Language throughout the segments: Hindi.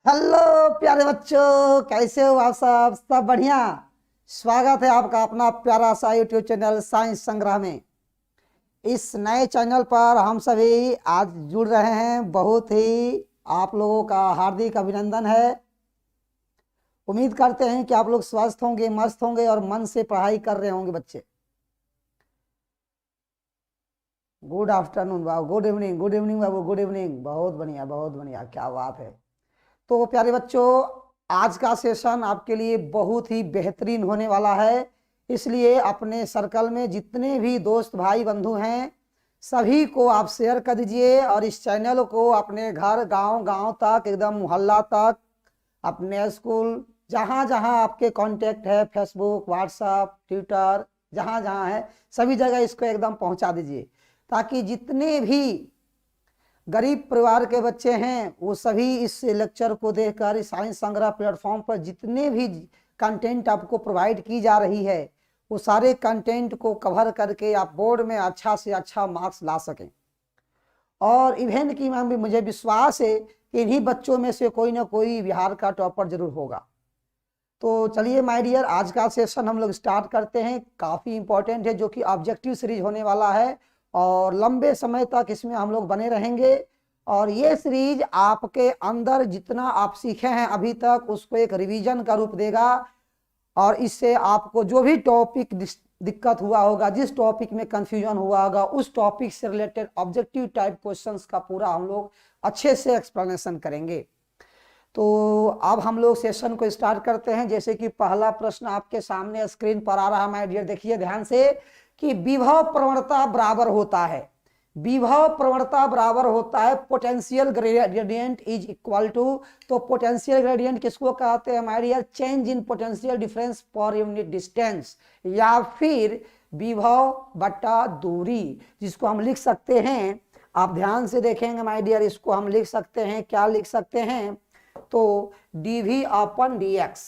हेलो प्यारे बच्चों, कैसे हो आप? सब बढ़िया। स्वागत है आपका अपना प्यारा सा यूट्यूब चैनल साइंस संग्रह में। इस नए चैनल पर हम सभी आज जुड़ रहे हैं। बहुत ही आप लोगों का हार्दिक अभिनंदन है। उम्मीद करते हैं कि आप लोग स्वस्थ होंगे, मस्त होंगे और मन से पढ़ाई कर रहे होंगे बच्चे। गुड आफ्टरनून बाबू, गुड इवनिंग बाबू, गुड इवनिंग। बहुत बढ़िया, बहुत बढ़िया, क्या बात है। तो प्यारे बच्चों, आज का सेशन आपके लिए बहुत ही बेहतरीन होने वाला है। इसलिए अपने सर्कल में जितने भी दोस्त भाई बंधु हैं सभी को आप शेयर कर दीजिए और इस चैनल को अपने घर, गांव गांव तक, एकदम मोहल्ला तक, अपने स्कूल, जहां जहां आपके कांटेक्ट है, फेसबुक, व्हाट्सएप, ट्विटर, जहां जहां है सभी जगह इसको एकदम पहुंचा दीजिए, ताकि जितने भी गरीब परिवार के बच्चे हैं वो सभी इस लेक्चर को देखकर इस साइंस संग्रह प्लेटफॉर्म पर जितने भी कंटेंट आपको प्रोवाइड की जा रही है वो सारे कंटेंट को कवर करके आप बोर्ड में अच्छा से अच्छा मार्क्स ला सकें। और इवेंट की मैम भी मुझे विश्वास है कि इन्हीं बच्चों में से कोई ना कोई बिहार का टॉपर जरूर होगा। तो चलिए माय डियर, आज का सेशन हम लोग स्टार्ट करते हैं। काफ़ी इंपॉर्टेंट है, जो कि ऑब्जेक्टिव सीरीज होने वाला है और लंबे समय तक इसमें हम लोग बने रहेंगे। और ये सीरीज आपके अंदर जितना आप सीखे हैं अभी तक उसको एक रिवीजन का रूप देगा और इससे आपको जो भी टॉपिक दिक्कत हुआ होगा, जिस टॉपिक में कंफ्यूजन हुआ होगा, उस टॉपिक से रिलेटेड ऑब्जेक्टिव टाइप क्वेश्चंस का पूरा हम लोग अच्छे से एक्सप्लेनेशन करेंगे। तो अब हम लोग सेशन को स्टार्ट करते हैं। जैसे कि पहला प्रश्न आपके सामने स्क्रीन पर आ रहा है माय डियर, देखिए ध्यान से कि विभव प्रवणता बराबर होता है, विभव प्रवणता बराबर होता है potential gradient is equal to. तो पोटेंशियल ग्रेडियंट किसको कहते हैं my dear? Change in potential difference per unit distance, या फिर विभव बटा दूरी, जिसको हम लिख सकते हैं, आप ध्यान से देखेंगे माय डियर, इसको हम लिख सकते हैं, क्या लिख सकते हैं? तो dv अपन dx,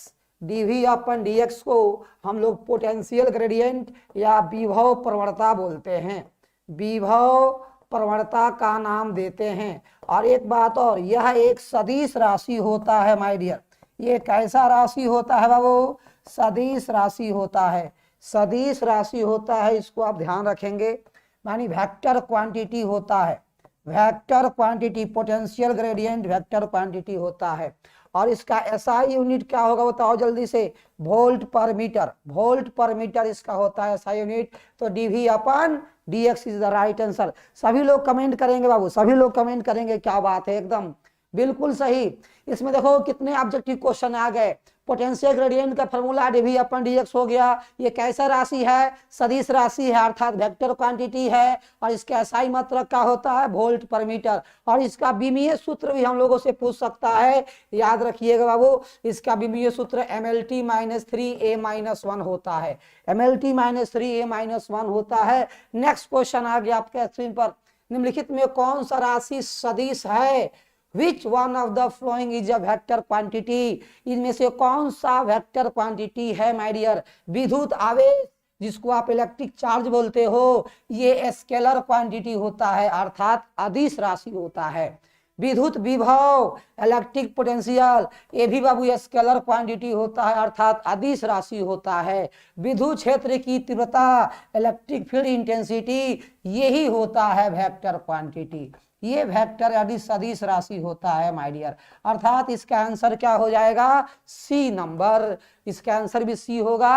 dv अपन dx को हम लोग पोटेंशियल ग्रेडियंट या विभव प्रवणता बोलते हैं, विभव प्रवणता का नाम देते हैं। और एक बात और, यह एक सदिश राशि होता है माय डियर। ये कैसा राशि होता है बाबू? सदिश राशि होता है, सदिश राशि होता है। इसको आप ध्यान रखेंगे, मानी वेक्टर क्वांटिटी होता है, vector quantity, potential gradient vector quantity होता है। और इसका एसआई यूनिट क्या होगा बताओ जल्दी से? वोल्ट पर मीटर, वोल्ट पर मीटर इसका होता है एसआई यूनिट। तो dv upon dx is the right answer. सभी लोग कमेंट करेंगे बाबू, सभी लोग कमेंट करेंगे, क्या बात है, एकदम बिल्कुल सही। इसमें देखो कितने ऑब्जेक्टिव क्वेश्चन आ गए। पोटेंशियल ग्रेडियंट का फॉर्मूला डीवी अपन डीएक्स हो गया। ये कैसा राशि है? सदिश राशि है, अर्थात वेक्टर क्वांटिटी है। और इसका एसआई मात्रक क्या होता है? वोल्ट पर मीटर। और इसका विमीय सूत्र भी हम लोगों से पूछ सकता है, याद रखिएगा बाबू, इसका विमीय सूत्र MLT माइनस 3A माइनस 1 होता है, MLT माइनस 3A माइनस 1 होता है। नेक्स्ट क्वेश्चन आ गया आपके स्क्रीन पर, निम्नलिखित में कौन सा राशि सदिश है? Which one of the following is a vector quantity? इनमें से कौन सा वेक्टर क्वांटिटी है माय डियर? विद्युत आवेश, जिसको आप इलेक्ट्रिक चार्ज बोलते हो, ये स्केलर क्वांटिटी होता है, अर्थात अदिश राशि होता है। विद्युत विभव, इलेक्ट्रिक पोटेंशियल, ये भी बाबू स्केलर क्वांटिटी होता है, अर्थात अदिश राशि होता है। विद्युत क्षेत्र की तीव्रता, इलेक्ट्रिक फील्ड इंटेंसिटी, यही होता है वेक्टर क्वांटिटी। ये वेक्टर यानी सदिश राशि होता है माय डियर, अर्थात इसका आंसर क्या हो जाएगा? सी नंबर। इसका आंसर भी सी होगा।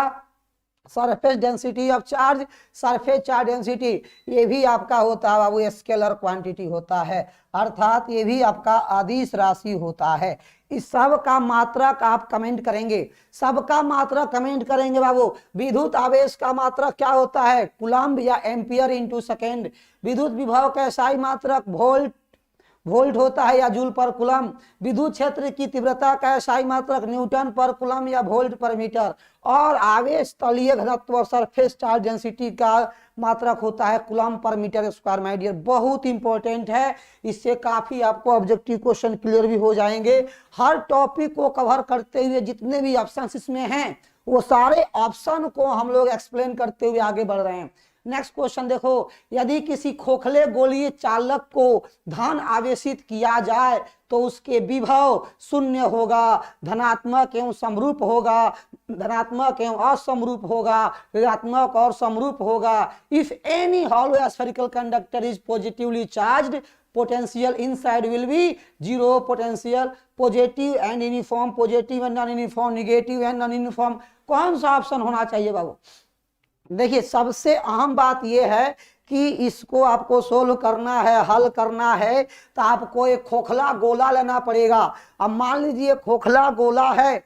Surface density of charge, surface charge density, ये भी आपका होता है बाबू स्केलर क्वांटिटी होता है, अर्थात ये भी आपका अदिश राशि होता है। इस सब का मात्रक आप कमेंट करेंगे, सबका मात्रक कमेंट करेंगे बाबू। विद्युत आवेश का मात्रक क्या होता है? कूलम्ब या एम्पियर इंटू सेकेंड। विद्युत विभव का एसआई मात्रक वोल्ट, वोल्ट होता है या जूल पर कूलम। विद्युत क्षेत्र की तीव्रता का एसआई मात्रक न्यूटन पर कूलम या वोल्ट पर मीटर। और आवेश तलीय घनत्व और सरफेस चार्ज डेंसिटी का मात्रक होता है coulomb per metre square my dear. बहुत इंपॉर्टेंट है, इससे काफी आपको ऑब्जेक्टिव क्वेश्चन क्लियर भी हो जाएंगे। हर टॉपिक को कवर करते हुए जितने भी ऑप्शन इसमें हैं वो सारे ऑप्शन को हम लोग एक्सप्लेन करते हुए आगे बढ़ रहे हैं। नेक्स्ट क्वेश्चन देखो, यदि किसी खोखले गोलीय चालक को धन आवेशित किया जाए तो उसके विभव शून्य होगा, धनात्मक एवं समरूप होगा, धनात्मक एवं असमरूप होगा, ऋणात्मक और समरूप होगा। If any hollow spherical conductor is positively charged, potential inside will be zero, potential positive and uniform, positive and non uniform, negative and non uniform। कौन सा ऑप्शन होना चाहिए बाबू? देखिए सबसे अहम बात यह है कि इसको आपको सोल्व करना है, हल करना है, तो आपको एक खोखला गोला लेना पड़ेगा। अब मान लीजिए खोखला गोला है,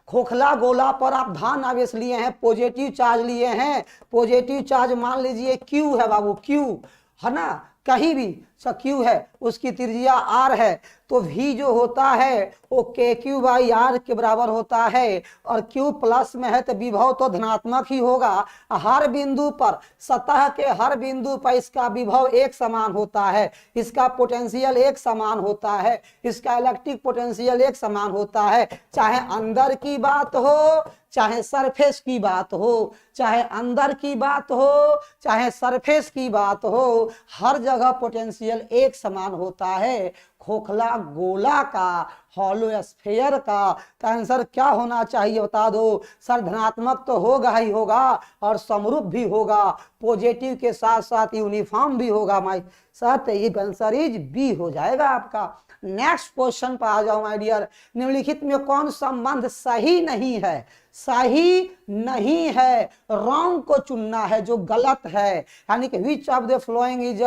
खोखला गोला पर आप धन आवेश लिए हैं, पॉजिटिव चार्ज लिए हैं, पॉजिटिव चार्ज मान लीजिए क्यू है बाबू, क्यू है ना, कहीं भी क्यू है, उसकी त्रिज्या आर है, तो v जो होता है वो के क्यू बाई आर के बराबर होता है, और q प्लस में है तो विभव तो धनात्मक ही होगा। हर बिंदु पर, सतह के हर बिंदु पर इसका विभव एक समान होता है, इसका पोटेंशियल एक समान होता है, इसका इलेक्ट्रिक पोटेंशियल एक समान होता है। चाहे अंदर की बात हो, चाहे सरफेस की बात हो, चाहे अंदर की बात हो, चाहे सरफेस की बात हो, हर जगह पोटेंशियल एक समान होता है। खोखला गोला का, हॉलो स्फीयर का, तो आंसर क्या होना चाहिए बता दो सर? धनात्मक तो होगा ही होगा और समरूप भी होगा, पॉजिटिव के साथ साथ यूनिफॉर्म भी होगा माई सर, तो ये आंसर इज बी हो जाएगा आपका। नेक्स्ट क्वेश्चन पर आ जाओ माय डियर। निम्नलिखित में कौन संबंध सही नहीं है? सही नहीं है, रॉन्ग को चुनना है, जो गलत है, यानी कि विच ऑफ द फॉलोइंग इज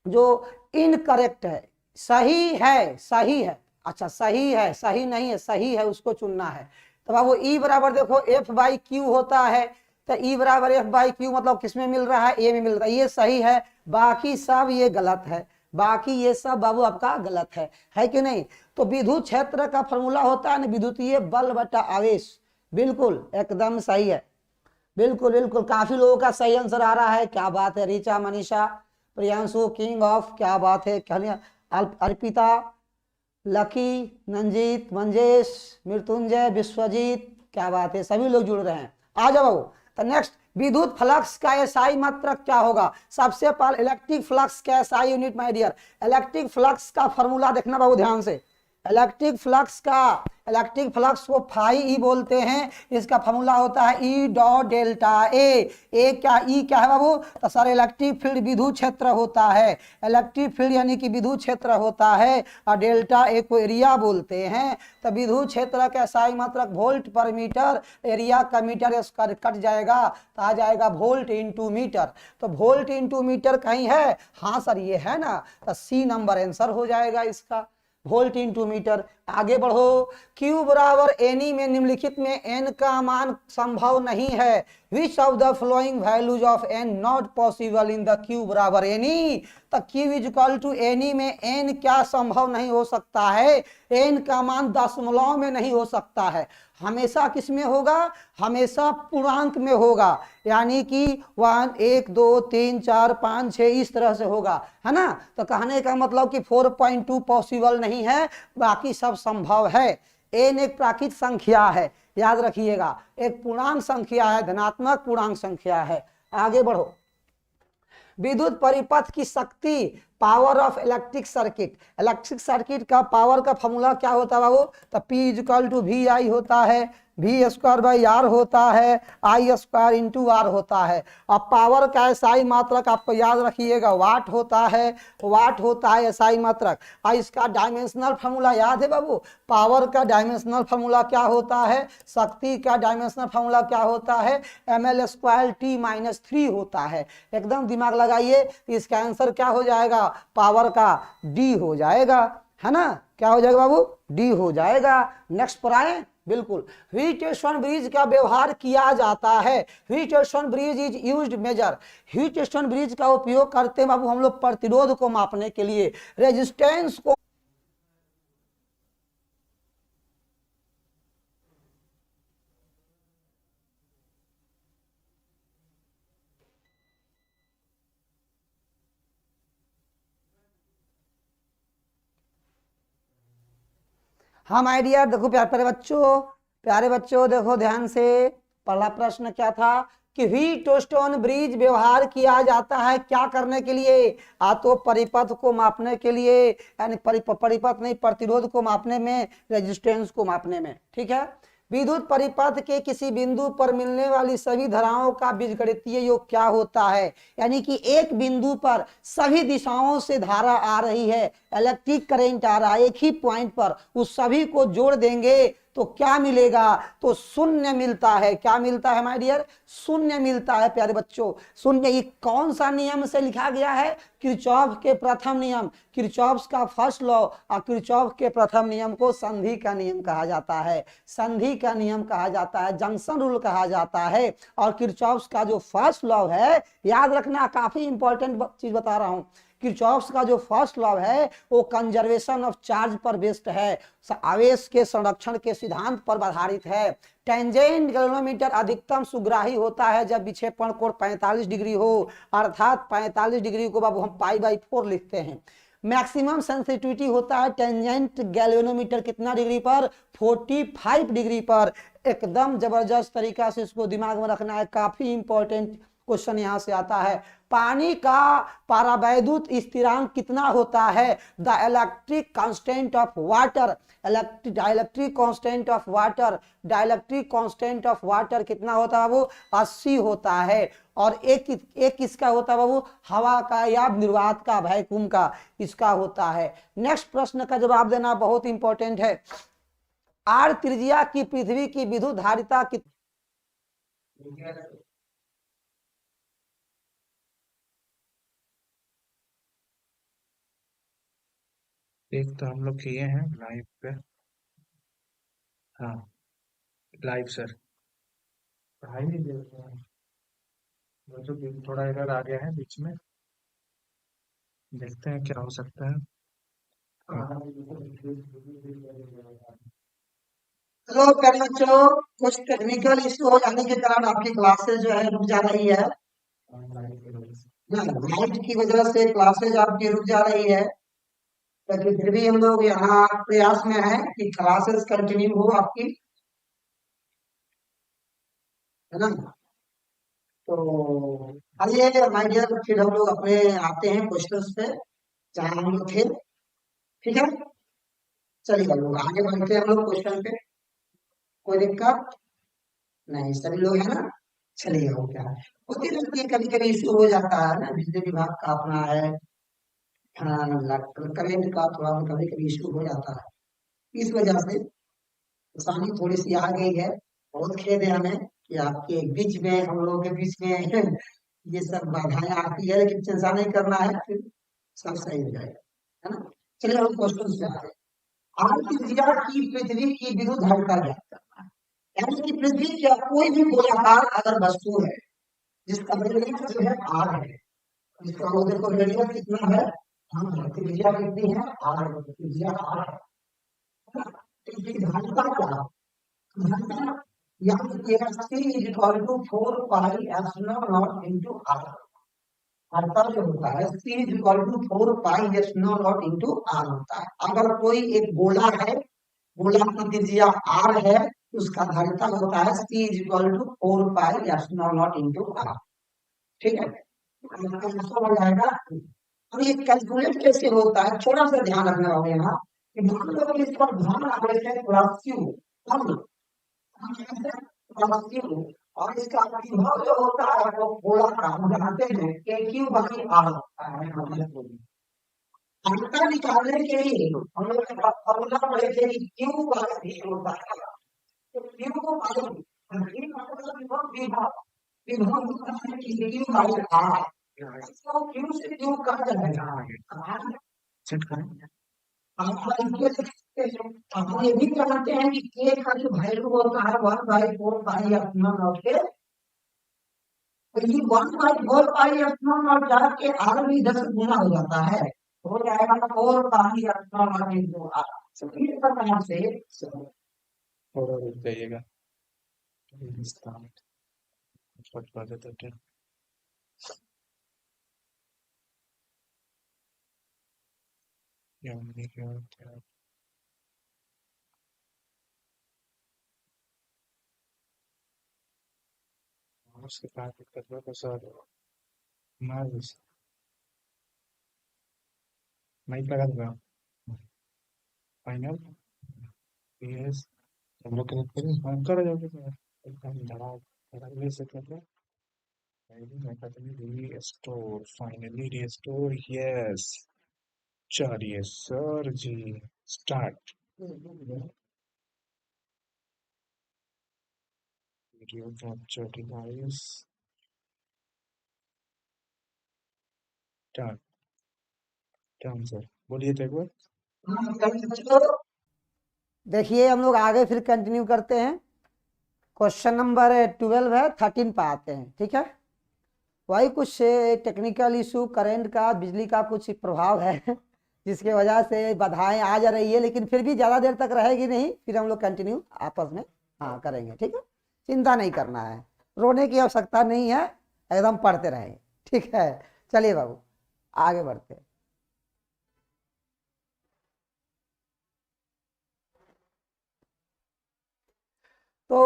जो इनकरेक्ट है। सही है, सही है, अच्छा सही है, सही नहीं है, सही है उसको चुनना है। तो बाबू ई बराबर देखो एफ बाई क्यू होता है, तो ई बराबर एफ बाई क्यू मतलब किसमें मिल रहा है? ए में मिल रहा है, ये सही है, बाकी सब ये गलत है, बाकी ये सब बाबू आपका गलत है कि नहीं? तो विद्युत क्षेत्र का फॉर्मूला होता है ना विद्युतीय बल बटा आवेश, बिल्कुल एकदम सही है, बिल्कुल बिल्कुल। काफी लोगों का सही आंसर आ रहा है, क्या बात है। रीचा, मनीषा, प्रियांशु, किंग ऑफ, क्या बात है, अर्पिता, लकी, नंजीत, मंजेश, मृत्युंजय, विश्वजीत, क्या बात है, सभी लोग जुड़ रहे हैं। आ जाओ बाबू। तो नेक्स्ट, विद्युत फ्लक्स का एसआई मात्रक क्या होगा? सबसे पहले इलेक्ट्रिक फ्लक्स का SI unit my dear, electric flux का फॉर्मूला देखना बाबू ध्यान से। इलेक्ट्रिक फ्लक्स को फाई ई बोलते हैं, इसका फॉर्मूला होता है ई डॉट डेल्टा ए। क्या ई क्या है बाबू? तो सर इलेक्ट्रिक फील्ड विद्युत क्षेत्र होता है, इलेक्ट्रिक फील्ड यानी कि विद्युत क्षेत्र होता है, और डेल्टा ए को एरिया बोलते हैं। तो विद्युत क्षेत्र का एसआई मात्रक वोल्ट पर मीटर, एरिया का मीटर कट जाएगा तो आ जाएगा वोल्ट इंटू मीटर। तो वोल्ट इंटू मीटर कहीं है? हाँ सर ये है ना, तो सी नंबर आंसर हो जाएगा इसका, वोल्ट इंटू मीटर। आगे बढ़ो। Q बराबर एनी में निम्नलिखित में n का मान संभव नहीं है। Which of the flowing values of n not possible in the Q बराबर एनी? तो Q is equal to n e में n क्या संभव नहीं हो सकता है? n का मान दशमलव में नहीं हो सकता है, हमेशा किस में होगा? हमेशा पूर्णांक में होगा, यानी कि 1 1 2 3 4 5 6 इस तरह से होगा, है ना? तो कहने का मतलब कि 4.2 पॉसिबल नहीं है, बाकी सब संभव है। n एक प्राकृत संख्या है, याद रखिएगा, एक पूर्णांक संख्या है, धनात्मक पूर्णांक संख्या है। आगे बढ़ो। विद्युत परिपथ की शक्ति, पावर ऑफ इलेक्ट्रिक सर्किट का पावर का फॉर्मूला क्या होता है बाबू? तो P इक्वल टू वी आई होता है, वी स्क्वायर बाई आर होता है, आई स्क्वायर इंटू आर होता है। अब पावर का एसआई मात्रक आपको याद रखिएगा, वाट होता है, वाट होता है एसआई मात्रक। और इसका डायमेंशनल फार्मूला याद है बाबू? पावर का डायमेंशनल फार्मूला क्या होता है? शक्ति का डायमेंशनल फार्मूला क्या होता है? ml स्क्वायर t माइनस 3 होता है। एकदम दिमाग लगाइए, इसका आंसर क्या हो जाएगा? पावर का डी हो जाएगा, है ना? क्या हो जाएगा बाबू? डी हो जाएगा। नेक्स्ट पर आए। बिल्कुल, व्हीटस्टोन ब्रिज का व्यवहार किया जाता है। Wheatstone bridge is used measure, Wheatstone bridge का उपयोग करते हैं बाबू हम लोग प्रतिरोध को मापने के लिए, रेजिस्टेंस को। हाँ माय डियर, देखो प्यारे बच्चों देखो ध्यान से। पहला प्रश्न क्या था? कि व्हीटस्टोन ब्रिज व्यवहार किया जाता है क्या करने के लिए, तो परिपथ को मापने के लिए, यानी परिपथ नहीं, प्रतिरोध को मापने में, रेजिस्टेंस को मापने में। ठीक है, विद्युत परिपथ के किसी बिंदु पर मिलने वाली सभी धाराओं का बीजगणितीय योग क्या होता है, यानी कि एक बिंदु पर सभी दिशाओं से धारा आ रही है, इलेक्ट्रिक करंट आ रहा है एक ही पॉइंट पर, उस सभी को जोड़ देंगे तो क्या मिलेगा, तो शून्य मिलता है। क्या मिलता है माय डियर, शून्य मिलता है प्यारे बच्चों। शून्य ये कौन सा नियम से लिखा गया है, किरचॉफ के प्रथम नियम, किरचॉफ का फर्स्ट लॉ, और किरचॉफ के प्रथम नियम को संधि का नियम कहा जाता है, संधि का नियम कहा जाता है, जंक्शन रूल कहा जाता है। और किरचॉफ का जो फर्स्ट लॉ है, याद रखना, काफी इंपॉर्टेंट चीज बता रहा हूं, किरचॉफ का जो फर्स्ट लॉ है वो कंजर्वेशन ऑफ चार्ज पर बेस्ड है, आवेश के संरक्षण के सिद्धांत पर आधारित है। टेंजेंट गैल्वेनोमीटर अधिकतम सुग्राही होता है जब विक्षेपण कोण 45 डिग्री हो, अर्थात 45 डिग्री को बाबू हम π/4 लिखते हैं। मैक्सिमम सेंसिटिविटी होता है टेंजेंट गैल्वेनोमीटर कितना डिग्री पर, 45 डिग्री पर। एकदम जबरदस्त तरीका से इसको दिमाग में रखना है, काफी इंपॉर्टेंट क्वेश्चन यहां से आता है। पानी का परावैद्युत स्थिरांक कितना होता है, the electric constant of water, dielectric constant of water, dielectric constant of water कितना होता है बाबू, 80 होता है। और एक किसका होता है बाबू, हवा का या निर्वात का, वैक्यूम का, इसका होता है। नेक्स्ट प्रश्न का जवाब देना बहुत इंपॉर्टेंट है। आर त्रिज्या की पृथ्वी की विद्युत धारिता कितनी, एक तो हम लोग किए हैं लाइव पे। हाँ, लाइव सर। पढ़ाई नहीं दे रहे हैं, वो जो थोड़ा एरर आ गया है बीच में, देखते हैं क्या हो सकता है। हाँ। हेलो प्यारे बच्चों, कुछ टेक्निकल इश्यू हो जाने के कारण आपकी क्लासेस जो है रुक जा रही है, लाइट की वजह से क्लासेज आपकी रुक जा रही है, लेकिन फिर भी हम लोग यहाँ प्रयास में हैं कि क्लासेस कंटिन्यू हो आपकी, है ना। तो आइए माय डियर, फिर हम लोग अपने आते हैं क्वेश्चंस पे जहाँ हम लोग थे। ठीक है, चलिए हम लोग आगे बढ़ते हैं हम लोग क्वेश्चन पे, कोई दिक्कत नहीं, सभी लोग है ना। चलिए, हो क्या है, होती रहती है, कभी कभी इशू हो जाता है ना, बिजली विभाग का अपना है, करेंट का थोड़ा कभी कभी इशू हो जाता है, इस वजह से परेशानी थोड़ी सी आ गई है। बहुत खेद है हमें कि आपके बीच में, हम लोगों के बीच में ये सब बाधाएं आती है, लेकिन चिंता नहीं करना है, फिर सब सही हो जाएगा, है ना। चलिए हम क्वेश्चन पे आते हैं। आर्किया की पृथ्वी की विद्युत धारिता ज्ञात करना है, यानी कि पृथ्वी क्या कोई भी गोलाकार अगर वस्तु है जिसका रेडियस जो है आर है, जिसका वो देखो रेडियस कितना है, हाँ त्रिज्या कितनी है, आर, त्रिज्या आर है, तो इसकी धारिता क्या है, धारिता यहाँ C is equal to 4 pi epsilon not into R, धारिता जो होता है C is equal to 4 pi epsilon not into R होता है। अगर कोई एक गोला है, गोला की त्रिज्या आर है, उसका धारिता होता है C is equal to 4 pi epsilon not into R. ठीक है, आंसर हो जाएगा। अब ये कैलकुलेट कैसे होता है, थोड़ा सा ध्यान रखना होगा यहाँ, कि मान लो कि इस पर ध्यान आवेश है प्लस क्यू, हम प्लस क्यू, और इसका विभव जो होता है वो गोला का हम जानते हैं के क्यू बाई आर होता है। अंतर निकालने के लिए हम लोग फॉर्मूला पढ़े थे कि क्यू बाई वी होता है, तो क्यू को मालूम, वी मतलब विभव, विभव होता है कि क्यू बाई आर, तो क्यू से क्यू कट जाएगा, सेट करें। हम ये भी जानते हैं कि के का जो वैल्यू होता है 1/4 पाई एप्सिलॉन नॉट के, तो ये 1/4 पाई एप्सिलॉन नॉट जाके आर भी 10 गुना हो जाता है, हो जाएगा 4 pi epsilon not into r. इस प्रकार से थोड़ा रुक जाइएगा, फट पा देते थे। क्या उसके बाद दिक्कत हुआ तो सर मार माइक लगा दूंगा फाइनल यस हम लोग कनेक्ट करें हम कर जाओगे सर एकदम धड़ा ले सकते हैं रिस्टोर फाइनली रिस्टोर यस चलिए sir ji start video capture device done done sir बोलिए तो एक बार देखिए हम लोग आगे फिर कंटिन्यू करते हैं। क्वेश्चन नंबर 12 है, 13 पे आते हैं। ठीक है, वही कुछ टेक्निकल इशू, करंट का, बिजली का कुछ प्रभाव है जिसके वजह से बाधाएं आ जा रही है, लेकिन फिर भी ज़्यादा देर तक रहेगी नहीं, फिर हम लोग कंटिन्यू आपस में हाँ करेंगे। ठीक है, चिंता नहीं करना है, रोने की आवश्यकता नहीं है, एकदम पढ़ते रहें। ठीक है, चलिए बाबू आगे बढ़ते हैं। तो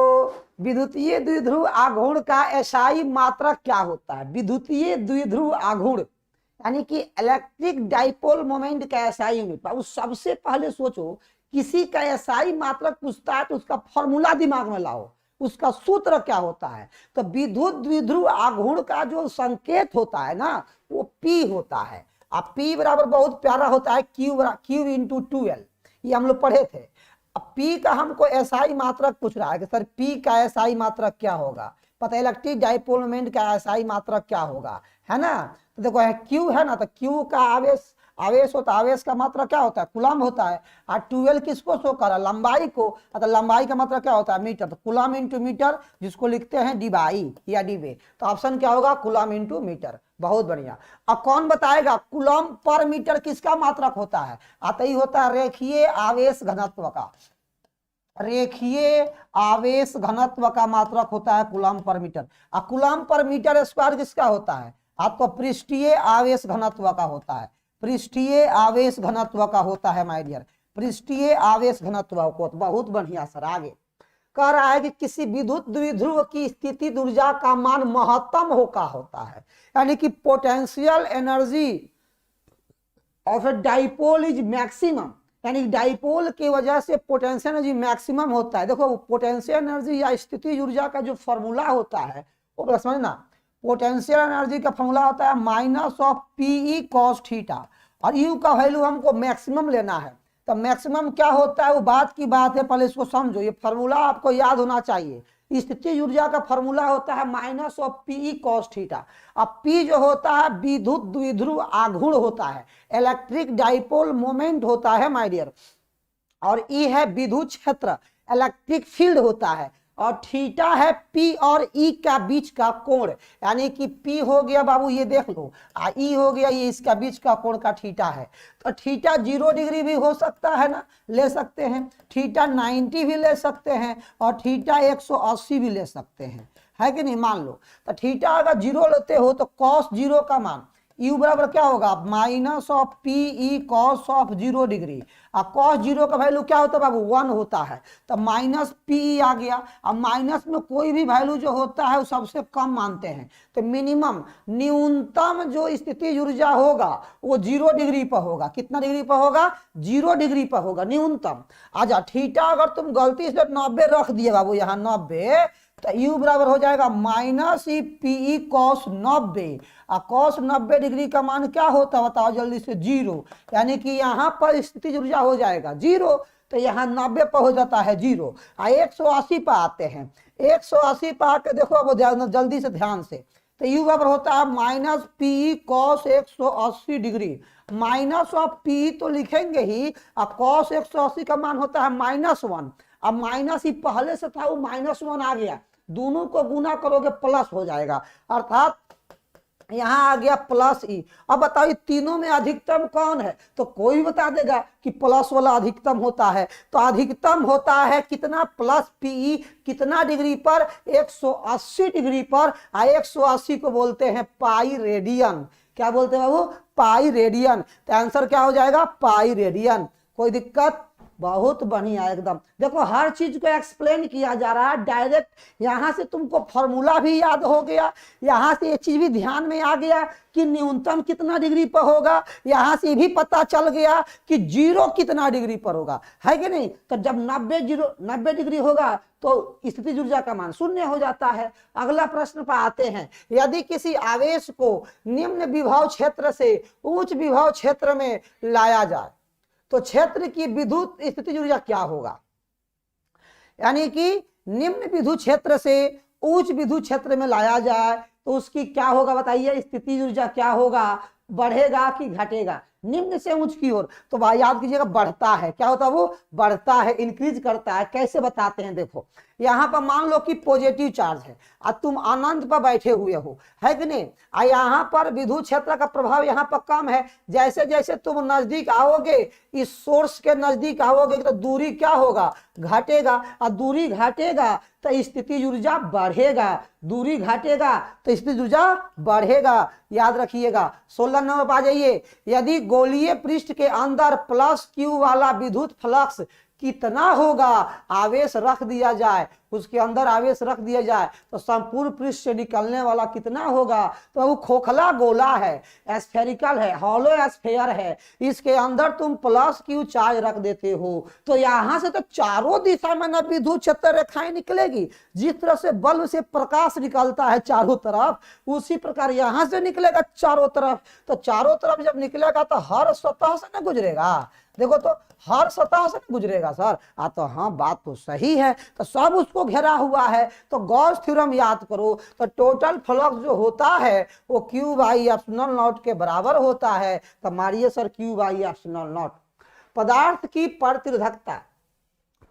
विद्युतीय द्विध्रुव आघूर्ण का एसआई मात्रक क्या होता है? विद्युतीय द्विध्रुव आघूर्ण यानी कि इलेक्ट्रिक डाइपोल मोमेंट का एसआई यूनिट। उस सबसे पहले सोचो, किसी का एसआई मात्रक पूछता है तो उसका फॉर्मूला दिमाग में लाओ, उसका सूत्र क्या होता है। तो विद्युत द्विध्रुव आघूर्ण का जो संकेत होता है ना, वो पी होता है। अब पी बराबर बहुत प्यारा होता है क्यू इंटू 2L, ये हम लोग पढ़े थे। अब P का हमको एसआई मात्रक पूछ रहा है कि सर P का एसआई मात्रक क्या होगा। पता है इलेक्ट्रिक डाइपोल मोमेंट का एसआई मात्रक क्या होगा, है ना। तो देखो Q है ना, तो Q का आवेश होता है, आवेश का मात्रक क्या होता है? कूलम होता है। और 2L किसको शो कर रहा है? लंबाई को। तो लंबाई का मात्रक क्या होता है? मीटर। तो कूलम इंटू मीटर, जिसको लिखते हैं डिबाई या डिबे। तो ऑप्शन क्या होगा? Coulomb into metre. बहुत बढ़िया। अब कौन बताएगा कूलम पर मीटर किसका मात्रक होता है? आता ही होता है रेखीय आवेश घनत्व का। रेखीय आवेश घनत्व का मात्रक होता है कूलम पर मीटर। और कूलम पर मीटर स्क्वायर किसका होता है? आपको पृष्ठीय आवेश घनत्व का होता है। पृष्ठीय आवेश घनत्व का होता है माय डियर, पृष्ठीय आवेश घनत्व को। बहुत बढ़िया सर। आगे कह रहा है कि किसी विद्युत द्विध्रुव की स्थिति ऊर्जा का मान महत्तम होता है, यानी कि potential energy of a dipole is maximum, यानी डाइपोल की वजह से पोटेंशियल एनर्जी मैक्सिमम होता है। देखो पोटेंशियल एनर्जी या स्थिति ऊर्जा का जो फॉर्मूला होता है वो समझना, पोटेंशियल एनर्जी का फॉर्मूला होता है minus of p E cos theta, और यू का वैल्यू हमको मैक्सिमम लेना है। तो मैक्सिमम क्या होता है वो बात की बात है, पहले इसको समझो, ये फॉर्मूला आपको याद होना चाहिए। स्थिति ऊर्जा का फॉर्मूला होता है minus of p E cos theta. अब पी जो होता है विद्युत द्विध्रुव आघूर्ण होता है, इलेक्ट्रिक डाइपोल मोमेंट होता है माय डियर, और ई है विद्युत क्षेत्र, इलेक्ट्रिक फील्ड होता है, और थीटा है पी और ई का बीच का कोण, यानी कि पी हो गया बाबू ये देख लो, ई हो गया ये इसका बीच का कोण का थीटा है। तो थीटा 0 डिग्री भी हो सकता है ना, ले सकते हैं, थीटा 90 भी ले सकते हैं, और थीटा 180 भी ले सकते हैं, है कि नहीं। मान लो तो थीटा अगर 0 लेते हो तो कॉस 0 का मान यू बराबर क्या होगा? Minus of P E cos of 0 degree. और कॉस 0 का वैल्यू क्या होता है बाबू? 1 होता है। तो माइनस पी ई आ गया। अब माइनस में कोई भी वैल्यू जो होता है वो सबसे कम मानते हैं। तो मिनिमम न्यूनतम जो स्थिति ऊर्जा होगा वो 0 डिग्री पर होगा। कितना डिग्री पर होगा? 0 डिग्री पर होगा न्यूनतम। अच्छा थीटा अगर तुम गलती से 90 रख दिए बाबू यहाँ 90, तो u बराबर हो जाएगा माइनस ई पीई कॉस 90। और कॉस 90 डिग्री का मान क्या होता है बताओ जल्दी से? 0, यानी कि यहाँ पर स्थिति ऊर्जा हो जाएगा 0, तो यहाँ 90 पर हो जाता है 0। 180 पर आते हैं, 180 पर आके देखो अब जल्दी से ध्यान से, तो u बराबर होता है minus p E cos 180 degree. Minus of p तो लिखेंगे ही, और कॉस 180 का मान होता है -1। अब माइनस ही पहले से था वो -1 आ गया, दोनों को गुना करोगे प्लस हो जाएगा, अर्थात यहाँ आ गया प्लस ई। अब बताइए तीनों में अधिकतम कौन है? तो कोई बता देगा कि प्लस वाला अधिकतम होता है। तो अधिकतम होता है कितना? प्लस पीई कितना डिग्री पर? 180 डिग्री पर। 180 को बोलते हैं पाई रेडियन। क्या बोलते हैं बाबू? Pi radian. तो आंसर क्या हो जाएगा? Pi radian. कोई दिक्कत? बहुत बढ़िया एकदम। देखो हर चीज को एक्सप्लेन किया जा रहा है डायरेक्ट, यहां से तुमको फॉर्मूला भी याद हो गया, यहां से ये चीज भी ध्यान में आ गया कि न्यूनतम कितना डिग्री पर होगा, यहां से भी पता चल गया कि जीरो कितना डिग्री पर होगा, है कि नहीं। तो जब 90 डिग्री होगा तो स्थितिज ऊर्जा का मान शून्य हो जाता है। अगला प्रश्न पर आते हैं, यदि किसी आवेश को निम्न विभव क्षेत्र से उच्च विभव क्षेत्र में लाया जाए तो क्षेत्र की विद्युत स्थितिज ऊर्जा क्या होगा। यानी कि निम्न विद्युत क्षेत्र से उच्च विद्युत क्षेत्र में लाया जाए तो उसकी क्या होगा बताइए, स्थितिज ऊर्जा क्या होगा, बढ़ेगा कि घटेगा। निम्न से उच्च की ओर तो भाई याद कीजिएगा बढ़ता है, क्या होता है वो बढ़ता है, इंक्रीज करता है। कैसे बताते हैं, देखो यहां पर मान लो कि पॉजिटिव चार्ज है और तुम अनंत पर बैठे हुए हो, है कि नहीं, और यहाँ पर विद्युत क्षेत्र का प्रभाव यहाँ पर कम है। जैसे जैसे तुम नजदीक आओगे, इस सोर्स के नजदीक आओगे तो दूरी क्या होगा, घटेगा, और दूरी घटेगा तो स्थितिज ऊर्जा बढ़ेगा, दूरी घटेगा तो स्थितिज ऊर्जा बढ़ेगा। याद रखिएगा। 16 नंबर पर आ जाइए, यदि गोलीय पृष्ठ के अंदर प्लस क्यू वाला विद्युत फ्लक्स कितना होगा, आवेश रख दिया जाए, उसके अंदर आवेश रख दिया जाए तो संपूर्ण पृष्ठ से निकलने वाला कितना होगा। तो वो खोखला गोला है, एस्फेरिकल है, हॉलो एस्फेयर है, इसके अंदर तुम प्लस क्यू चार्ज रख देते हो तो यहां से तो चारों दिशा में ना विद्युत क्षेत्र रेखाएं निकलेगी। जिस तरह से बल्ब से प्रकाश निकलता है चारों तरफ, उसी प्रकार यहां से निकलेगा चारों तरफ। तो चारों तरफ जब निकलेगा तो हर सतह से न गुजरेगा, देखो तो हर सतह से गुजरेगा सर। तो हाँ बात तो सही है, तो सब उसको घेरा हुआ है। तो गॉस थ्योरम याद करो, तो टोटल फ्लक्स जो होता है वो क्यू बाई एप्सिलॉन नॉट के बराबर होता है। तो मारिए sir Q by epsilon not. पदार्थ की प्रतिरोधकता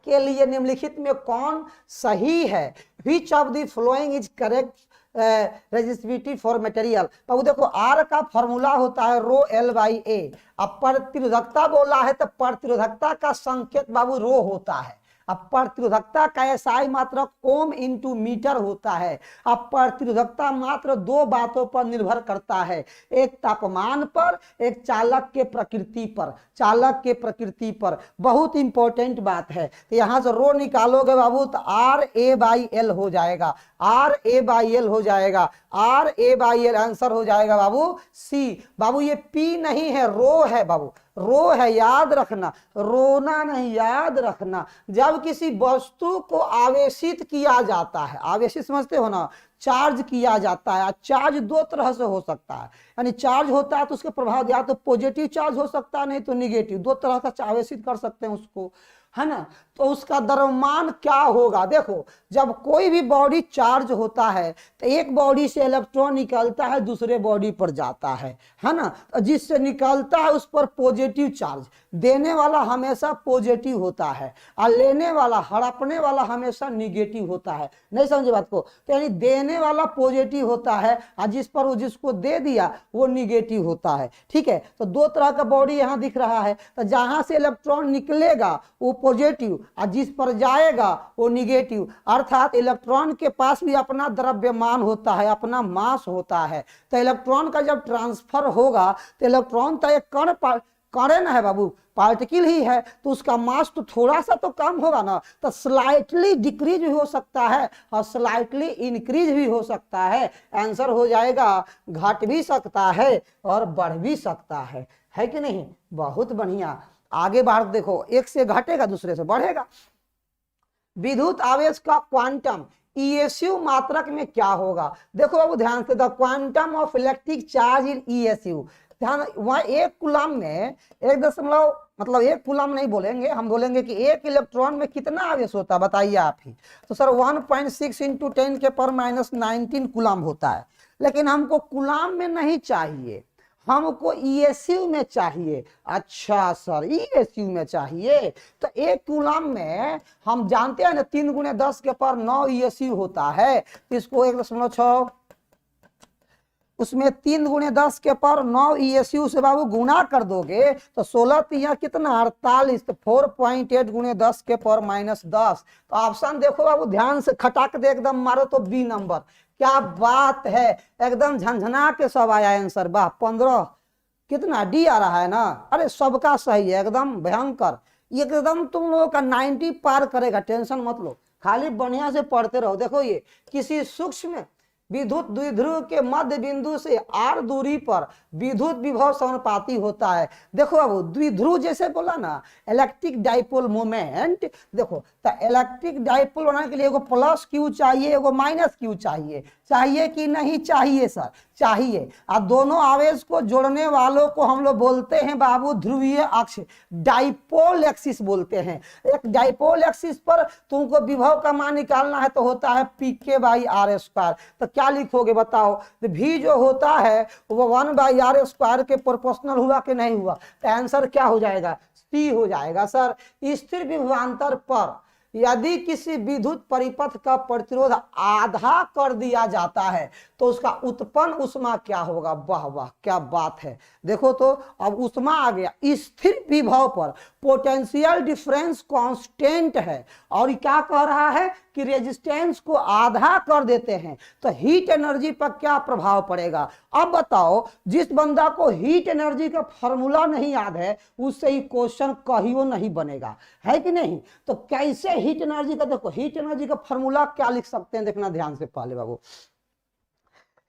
के लिए निम्नलिखित में कौन सही है, which of the following is correct resistivity for material. तो देखो आर का फॉर्मूला होता है रो एल बाई ए। अब प्रतिरोधकता बोला है तो प्रतिरोधकता का संकेत बाबू रो होता है। अब प्रतिरोधकता का एसआई मात्रक ओम इंटू मीटर होता है। अब प्रतिरोधकता मात्र दो बातों पर निर्भर करता है, एक तापमान पर, एक चालक के प्रकृति पर। चालक के प्रकृति पर बहुत इंपॉर्टेंट बात है। तो यहां से रो निकालोगे बाबू तो आर ए बाई एल हो जाएगा, आर ए बाई एल हो जाएगा, R A by L answer हो जाएगा बाबू सी। बाबू ये पी नहीं है, रो है बाबू, रो है, याद रखना, रोना नहीं, याद रखना। जब किसी वस्तु को आवेशित किया जाता है, आवेशित समझते हो ना, चार्ज किया जाता है। चार्ज दो तरह से हो सकता है, यानी चार्ज होता है तो उसके प्रभाव या तो पॉजिटिव चार्ज हो सकता है, नहीं तो निगेटिव, दो तरह का आवेशित कर सकते हैं उसको, है ना। तो उसका द्रव्यमान क्या होगा, देखो जब कोई भी बॉडी चार्ज होता है तो एक बॉडी से इलेक्ट्रॉन निकलता है दूसरे बॉडी पर जाता है ना। तो जिससे निकलता है उस पर पॉजिटिव चार्ज, देने वाला हमेशा पॉजिटिव होता है और लेने वाला, हड़पने वाला हमेशा निगेटिव होता है। नहीं समझे बात को, तो यानी देने वाला पॉजिटिव होता है और जिस पर वो जिसको दे दिया वो निगेटिव होता है। ठीक है, तो दो तरह का बॉडी यहाँ दिख रहा है। तो जहां से इलेक्ट्रॉन निकलेगा वो पॉजिटिव और जिस पर जाएगा वो निगेटिव, अर्थात इलेक्ट्रॉन के पास भी अपना द्रव्यमान होता है, अपना मास होता है। तो इलेक्ट्रॉन का जब ट्रांसफर होगा तो इलेक्ट्रॉन तो एक कण ना है बाबू, पार्टिकल ही है, तो उसका मास तो थोड़ा सा तो कम होगा ना। तो स्लाइटली डिक्रीज भी हो सकता है और स्लाइटली इंक्रीज भी हो सकता है। आंसर हो जाएगा घट भी सकता है और बढ़ भी सकता है कि नहीं। बहुत बढ़िया, आगे बढ़ देखो, एक से घटेगा दूसरे से बढ़ेगा। विद्युत आवेश का क्वांटम ईएसयू मात्रक में क्या होगा, देखो बाबू ध्यान से, the quantum of electric charge in ईएसयू। ध्यान, वहां एक कूलम में 1 मतलब 1 कूलम नहीं बोलेंगे, हम बोलेंगे कि एक इलेक्ट्रॉन में कितना आवेश होता है, बताइए आप ही। तो सर 1.6 इंटू 10 के पर -19 कूलम होता है। लेकिन हमको कूलम में नहीं चाहिए, हमको ईएसयू में चाहिए। अच्छा सर ईएसयू में चाहिए, तो एक कूलम में हम जानते हैं ना 3 × 10 के पर 9 ईएसयू होता है। इसको 1.6 उसमें 3 × 10 के पर 9 ईएसयू से बाबू गुणा कर दोगे तो 16 तिया कितना 48, तो 4.8 × 10 के पर -10। तो ऑप्शन देखो बाबू ध्यान से, खटाक दे एकदम मारो तो बी नंबर। क्या बात है, एकदम झंझना के सब आया आंसर। वाह, 15 कितना डी आ रहा है ना। अरे सबका सही है, एकदम भयंकर। एकदम तुम लोगों का 90 पार करेगा, टेंशन मत लो, खाली बढ़िया से पढ़ते रहो। देखो ये किसी सूक्ष्म विद्युत द्विध्रुव के मध्य बिंदु से r दूरी पर विद्युत विभव समानुपाती होता है। देखो अब द्विध्रुव जैसे बोला ना, इलेक्ट्रिक डाइपोल मोमेंट, देखो तो इलेक्ट्रिक डाइपोल बनाने के लिए एगो प्लस क्यू चाहिए, एगो माइनस क्यू चाहिए, चाहिए कि नहीं चाहिए सर? चाहिए। और दोनों आवेश को जोड़ने वालों को हम लोग बोलते हैं बाबू ध्रुवीय अक्ष, डाइपोल एक्सिस बोलते हैं। एक डाइपोल एक्सिस पर तुमको विभव का मान निकालना है तो होता है pk/r²। तो क्या लिखोगे बताओ? तो v जो होता है वो 1/r² के प्रोपोर्शनल हुआ कि नहीं हुआ? तो आंसर क्या हो जाएगा? सी हो जाएगा सर। स्थिर विभवांतर पर यदि किसी विद्युत परिपथ का प्रतिरोध आधा कर दिया जाता है तो उसका उत्पन्न उष्मा क्या होगा? वाह वाह क्या बात है। देखो तो अब उष्मा आ गया। स्थिर विभव पर पोटेंशियल डिफरेंस कांस्टेंट है और क्या कह रहा है कि रेजिस्टेंस को आधा कर देते हैं तो हीट एनर्जी पर क्या प्रभाव पड़ेगा? अब बताओ, जिस बंदा को हीट एनर्जी का फॉर्मूला नहीं याद है उससे ही क्वेश्चन कहियो नहीं बनेगा, है कि नहीं? तो कैसे हीट एनर्जी का, देखो हीट एनर्जी का फॉर्मूला क्या लिख सकते हैं, देखना ध्यान से पहले बाबू।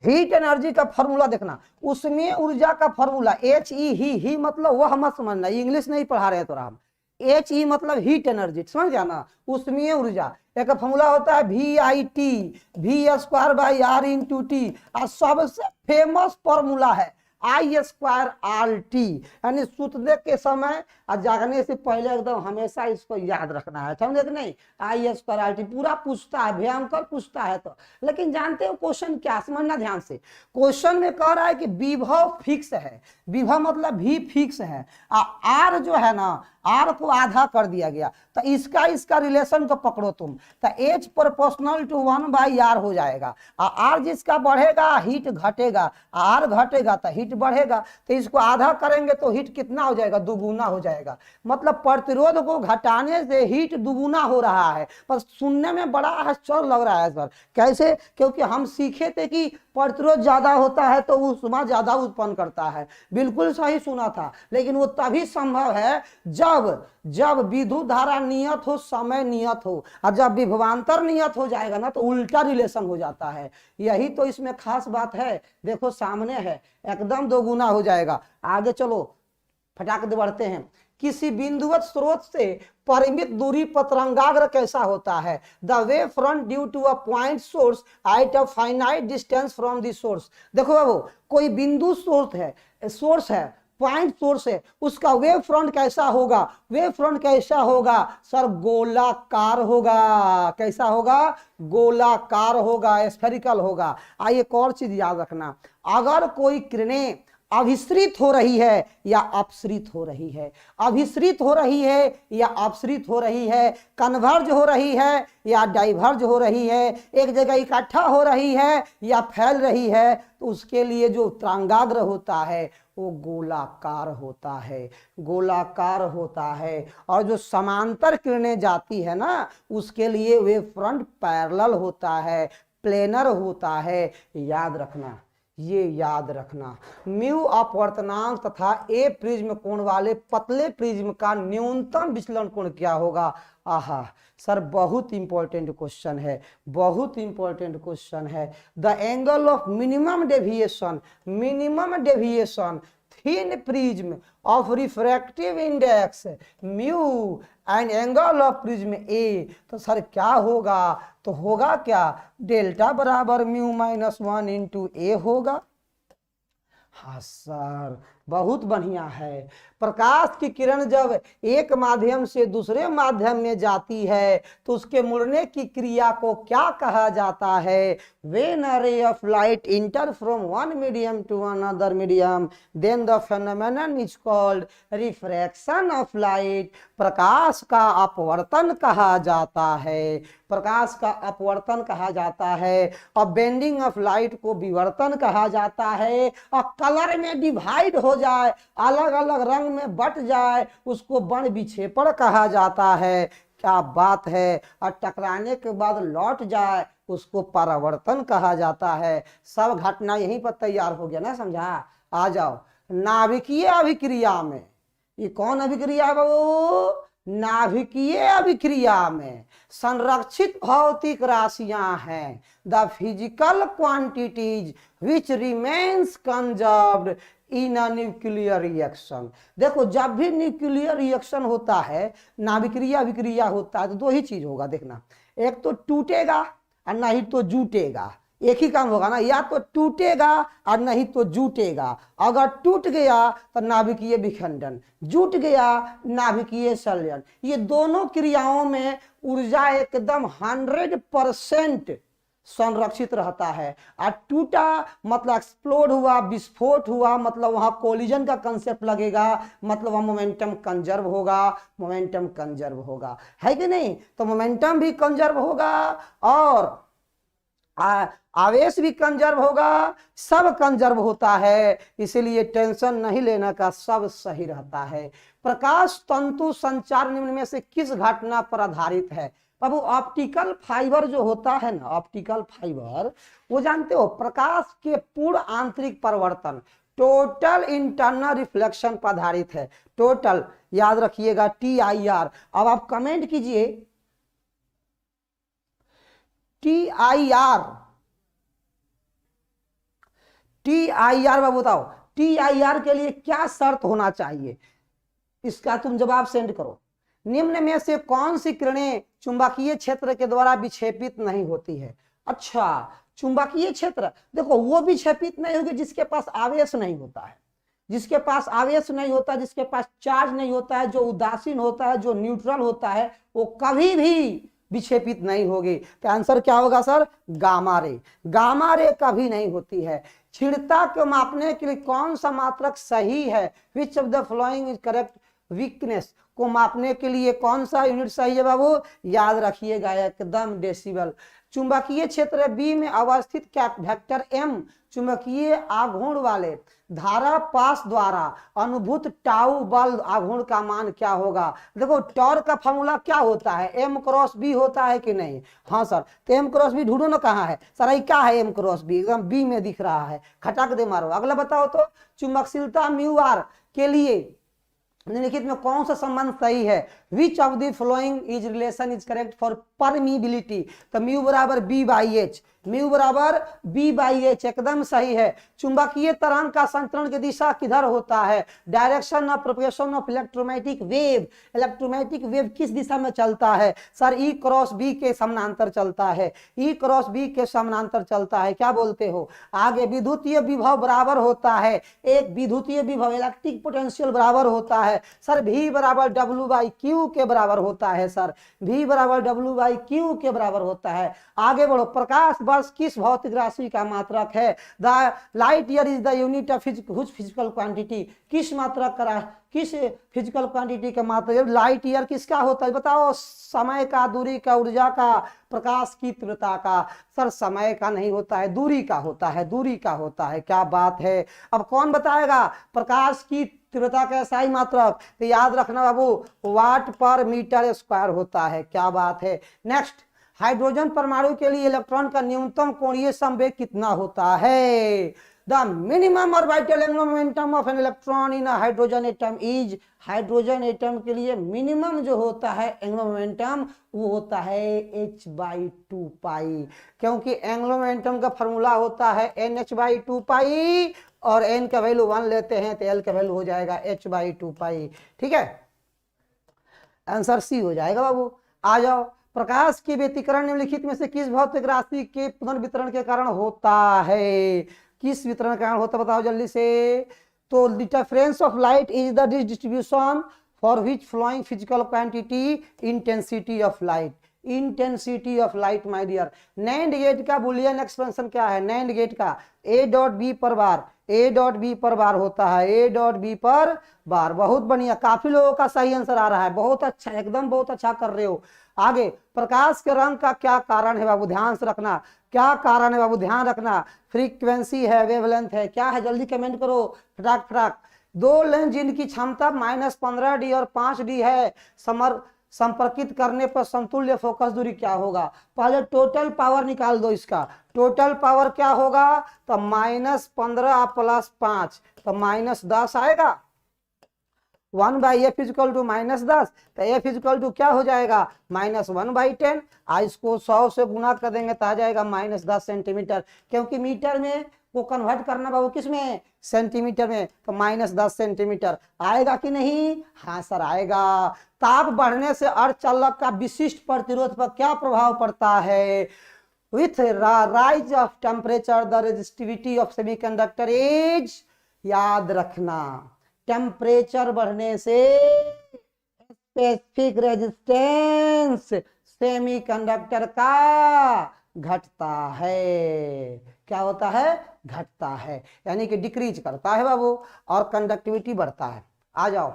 हीट एनर्जी का फॉर्मूला देखना, उसमें ऊर्जा का फॉर्मूला HE, ही मतलब वह मत समझना, इंग्लिश नहीं पढ़ा रहे तो हम। HE मतलब हीट एनर्जी, समझ गया ना? उसमें ऊर्जा एक फॉर्मूला होता है VIT, V²/R×T, और सबसे फेमस फॉर्मूला है I²RT, यानी सुतने के समय और जागने से पहले एकदम हमेशा इसको याद रखना है, समझे कि नहीं? I²RT पूरा पूछता है, भयंकर पूछता है। तो लेकिन जानते हो क्वेश्चन क्या, समझना ध्यान से। क्वेश्चन में कह रहा है कि विभव फिक्स है, विभव मतलब भी फिक्स है, आर जो है ना, आर को आधा कर दिया गया, तो इसका रिलेशन को पकड़ो तुम, तो H प्रोपोर्शनल टू 1/R हो जाएगा। आर जिसका बढ़ेगा हीट घटेगा, आर घटेगा तो हीट बढ़ेगा, तो इसको आधा करेंगे तो हीट कितना हो जाएगा? दुगुना हो जाएगा। मतलब प्रतिरोध को घटाने से हीट दुगुना हो रहा है। पर सुनने में बड़ा आश्चर्य लग रहा है सर, कैसे? क्योंकि हम सीखे थे कि प्रतिरोध ज्यादा होता है तो ऊष्मा ज्यादा उत्पन्न करता है। बिल्कुल सही सुना था, लेकिन वो तभी संभव है जब विद्युत धारा नियत हो, समय नियत हो, और जब विभवांतर नियत हो जाएगा ना तो उल्टा रिलेशन हो जाता है। यही तो इसमें खास बात है। देखो सामने है, एकदम दोगुना हो जाएगा। आगे चलो फटाक से बढ़ते हैं। किसी बिंदुवत स्रोत से परिमित दूरी पर तरंगाग्र कैसा होता है? The wave front due to a point source at a finite distance from the source. देखो बाबू, कोई बिंदु सोर्स है, पॉइंट सोर्स है, उसका वेव फ्रंट कैसा होगा? वेव फ्रंट कैसा होगा सर? गोलाकार होगा। कैसा होगा? गोलाकार होगा, स्फेरिकल होगा। आइए एक और चीज याद रखना, अगर कोई किरणें अभिसरित हो रही है या अपसरित हो रही है, अभिसरित हो रही है या अपसरित हो रही है, कन्वर्ज हो रही है या डाइवर्ज हो रही है, एक जगह इकट्ठा हो रही है या फैल रही है, तो उसके लिए जो तरंगाग्र होता है वो गोलाकार होता है, गोलाकार होता है। और जो समांतर किरणें जाती है ना, उसके लिए वे फ्रंट पैरेलल होता है, प्लेनर होता है। याद रखना, ये याद रखना। म्यू अपवर्तनांक तथा ए प्रिज्म कोण वाले पतले प्रिज्म का न्यूनतम विचलन कोण क्या होगा? आहा सर, बहुत इंपॉर्टेंट क्वेश्चन है, बहुत इंपॉर्टेंट क्वेश्चन है। The angle of minimum deviation thin prism of refractive index mu and angle of prism ए। तो सर क्या होगा? तो होगा क्या? डेल्टा बराबर म्यू -1 इंटू ए होगा। हाँ सर, बहुत बढ़िया है। प्रकाश की किरण जब एक माध्यम से दूसरे माध्यम में जाती है तो उसके मुड़ने की क्रिया को क्या कहा जाता है? When a ray of light enter from one medium to another medium, then the phenomenon is called refraction of light. प्रकाश का अपवर्तन कहा जाता है, प्रकाश का अपवर्तन कहा जाता है। और बेंडिंग ऑफ लाइट को विवर्तन कहा जाता है। और कलर में डिवाइड हो जाए, अलग अलग रंग में बट जाए, उसको बण विक्षेपण कहा जाता है। क्या बात है। और टकराने के बाद लौट जाए, उसको परावर्तन कहा जाता है। सब घटना यहीं पर तैयार हो गया ना, समझा? आ जाओ नाभिकीय अभिक्रिया में। ये कौन अभिक्रिया है बाबू? नाभिकीय अभिक्रिया में संरक्षित भौतिक राशियां हैं the physical quantities which remains conserved in a nuclear reaction. देखो जब भी न्यूक्लियर रिएक्शन होता है, नाभिकीय अभिक्रिया होता है, तो दो ही चीज होगा देखना, एक तो टूटेगा और नहीं तो जूटेगा। एक ही काम होगा ना, या तो टूटेगा और नहीं तो जूटेगा। अगर टूट गया तो नाभिकीय विखंडन, जूट गया नाभिकीय संलयन। ये दोनों क्रियाओं में ऊर्जा एकदम 100% संरक्षित रहता है। और टूटा मतलब एक्सप्लोड हुआ, विस्फोट हुआ, मतलब वहां कोलिजन का कंसेप्ट लगेगा, मतलब वहां मोमेंटम कंजर्व होगा, मोमेंटम कंजर्व होगा, है कि नहीं? तो मोमेंटम भी कंजर्व होगा और आवेश भी कंजर्व होगा, सब कंजर्व होता है। इसीलिए टेंशन नहीं लेना का, सब सही रहता है। प्रकाश तंतु संचार निम्न में से किस घटना पर आधारित है? बाबू ऑप्टिकल फाइबर जो होता है ना, ऑप्टिकल फाइबर, वो जानते हो प्रकाश के पूर्ण आंतरिक परिवर्तन, टोटल इंटरनल रिफ्लेक्शन पर आधारित है। टोटल याद रखिएगा, TIR। अब आप कमेंट कीजिए TIR, TIR में बताओ TIR के लिए क्या शर्त होना चाहिए, इसका तुम जवाब सेंड करो। निम्न में से कौन सी किरणें चुंबकीय क्षेत्र के द्वारा विक्षेपित नहीं होती है? अच्छा, चुंबकीय क्षेत्र देखो वो विक्षेपित नहीं होगी जिसके पास आवेश नहीं होता है, जिसके पास आवेश नहीं होता, जिसके पास चार्ज नहीं होता है, जो उदासीन होता है, जो न्यूट्रल होता है, वो कभी भी विक्षेपित नहीं होगी। तो आंसर क्या होगा sir? Gamma ray. Gamma ray कभी नहीं होती है। क्षीणता को मापने के लिए कौन सा मात्रक सही है? Which of the following is correct? Weakness को मापने के लिए कौन सा यूनिट सही है बाबू? याद रखिएगा एकदम डेसिबल। चुंबकीय क्षेत्र बी में अवस्थित क्या वेक्टर M चुंबकीय आघूर्ण वाले धारा पास द्वारा अनुभूत टाउ बल आघूर्ण का मान क्या होगा? देखो टॉर्क का फॉर्मूला क्या होता है? M क्रॉस B होता है कि नहीं? हाँ सर, तो M क्रॉस B ढूंढो ना कहाँ है सर, ये क्या है M क्रॉस B? एकदम B में दिख रहा है, खटाक दे मारो। अगला बताओ तो चुंबकशीलता μr के लिए निम्नलिखित में कौन सा संबंध सही है? Which of the following is relation is correct for permeability? तो म्यू बराबर बी बाई एच, म्यू बराबर बी बाई एच एकदम सही है। चुंबकीय तरंग का संचरण की दिशा किधर होता है? Direction of propagation of electromagnetic wave. Electromagnetic wave किस दिशा में चलता है सर? ई क्रॉस बी के समानांतर चलता है, ई क्रॉस बी के समानांतर चलता है। क्या बोलते हो? आगे विद्युतीय विभव बराबर होता है, एक विद्युतीय विभव इलेक्ट्रिक पोटेंशियल बराबर होता है सर, V बराबर W बाई क्यू के बराबर होता है सर, V बराबर W बाई क्यू के बराबर होता है। आगे बढ़ो, प्रकाश वर्ष किस भौतिक राशि का मात्रक है? The light year is the unit of physical quantity. किस मात्रक का, किस फिजिकल क्वांटिटी का मात्रक? लाइट ईयर किसका होता है बताओ? समय का, दूरी का, ऊर्जा का, प्रकाश की तीव्रता का। सर समय का नहीं होता है, दूरी का होता है, दूरी का होता है। क्या बात है। अब कौन बताएगा प्रकाश की तीव्रता का SI मात्रक? तो याद रखना बाबू, वाट पर मीटर स्क्वायर होता है। क्या बात है। नेक्स्ट, हाइड्रोजन परमाणु के लिए इलेक्ट्रॉन का न्यूनतम कोणीय संवेग कितना होता है? The minimum orbital angular momentum of an electron in hydrogen atom is, hydrogen atom के लिए मिनिमम जो होता है एंगुलर मोमेंटम वो होता है h/2 पाई, क्योंकि एंगुलर मोमेंटम का फॉर्मूला होता है NH/2 पाई और n का वैल्यू 1 लेते हैं तो l का वैल्यू हो जाएगा h/2 पाई। ठीक है, आंसर सी हो जाएगा बाबू। आ जाओ, प्रकाश के व्यतिकरण निम्नलिखित में से किस भौतिक राशि के पुनर्वितरण के कारण होता है? किस वितरण के कारण होता है बताओ जल्दी से। तो difference of light is the distribution for which flowing physical quantity intensity of light, intensity of light my dear. NAND gate का बुलियन एक्सपेंशन क्या है? नैंड गेट का A.B पर बार, A.B पर बार होता है, A.B पर बार। बहुत बढ़िया, काफी लोगों का सही आंसर आ रहा है, बहुत अच्छा, एकदम बहुत अच्छा कर रहे हो। आगे, प्रकाश के रंग का क्या कारण है बाबू? ध्यान से रखना, क्या कारण है बाबू? ध्यान रखना, फ्रीक्वेंसी है, वेवलेंथ है, क्या है? जल्दी कमेंट करो फटाक फटाक। दो लेंस जिनकी क्षमता -15D और 5D है, संपर्कित करने पर समतुल्य फोकस दूरी क्या होगा? पहले टोटल पावर निकाल दो इसका, टोटल पावर क्या होगा? तो -15 + 5 तो -10 आएगा। 1/f इक्वल टू -10, तो f इक्वल टू क्या हो जाएगा -1/10। इसको 100 से गुना कर देंगे तो आ जाएगा -10 सेंटीमीटर, क्योंकि मीटर में वो कन्वर्ट करना बाबू किस में, सेंटीमीटर में, तो -10 सेंटीमीटर आएगा कि नहीं, हाँ सर आएगा। ताप बढ़ने से अर्धचालक का विशिष्ट प्रतिरोध पर क्या प्रभाव पड़ता है, with rise of temperature the resistivity of semiconductor is, याद रखना टेम्परेचर बढ़ने से स्पेसिफिक रेजिस्टेंस सेमीकंडक्टर का घटता है, क्या होता है, घटता है, यानी कि डिक्रीज करता है बाबू, और कंडक्टिविटी बढ़ता है। आ जाओ,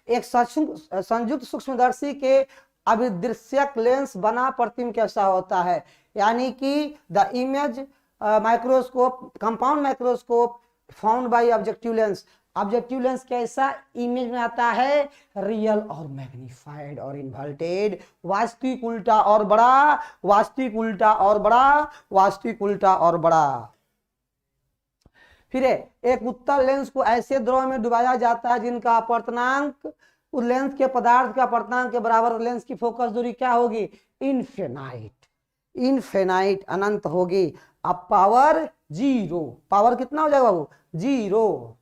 एक संयुक्त सूक्ष्मदर्शी के अभिदृश्यक लेंस बना प्रतिबिंब कैसा होता है, यानी कि the image microscope compound microscope found by objective lens. Objective lens कैसा इमेज में आता है, रियल और मैग्नीफाइड और इन्वर्टेड, वास्तविक उल्टा और बड़ा, वास्तविक उल्टा और बड़ा, वास्तविक उल्टा और बड़ा। फिर एक उत्तल लेंस को ऐसे द्रव में डुबाया जाता है जिनका अपवर्तनांक उस लेंस के पदार्थ का अपवर्तनांक के बराबर, लेंस की फोकस दूरी क्या होगी, इनफिनाइट, इनफिनाइट अनंत होगी। अब पावर 0, पावर कितना हो जाएगा बाबू, 0।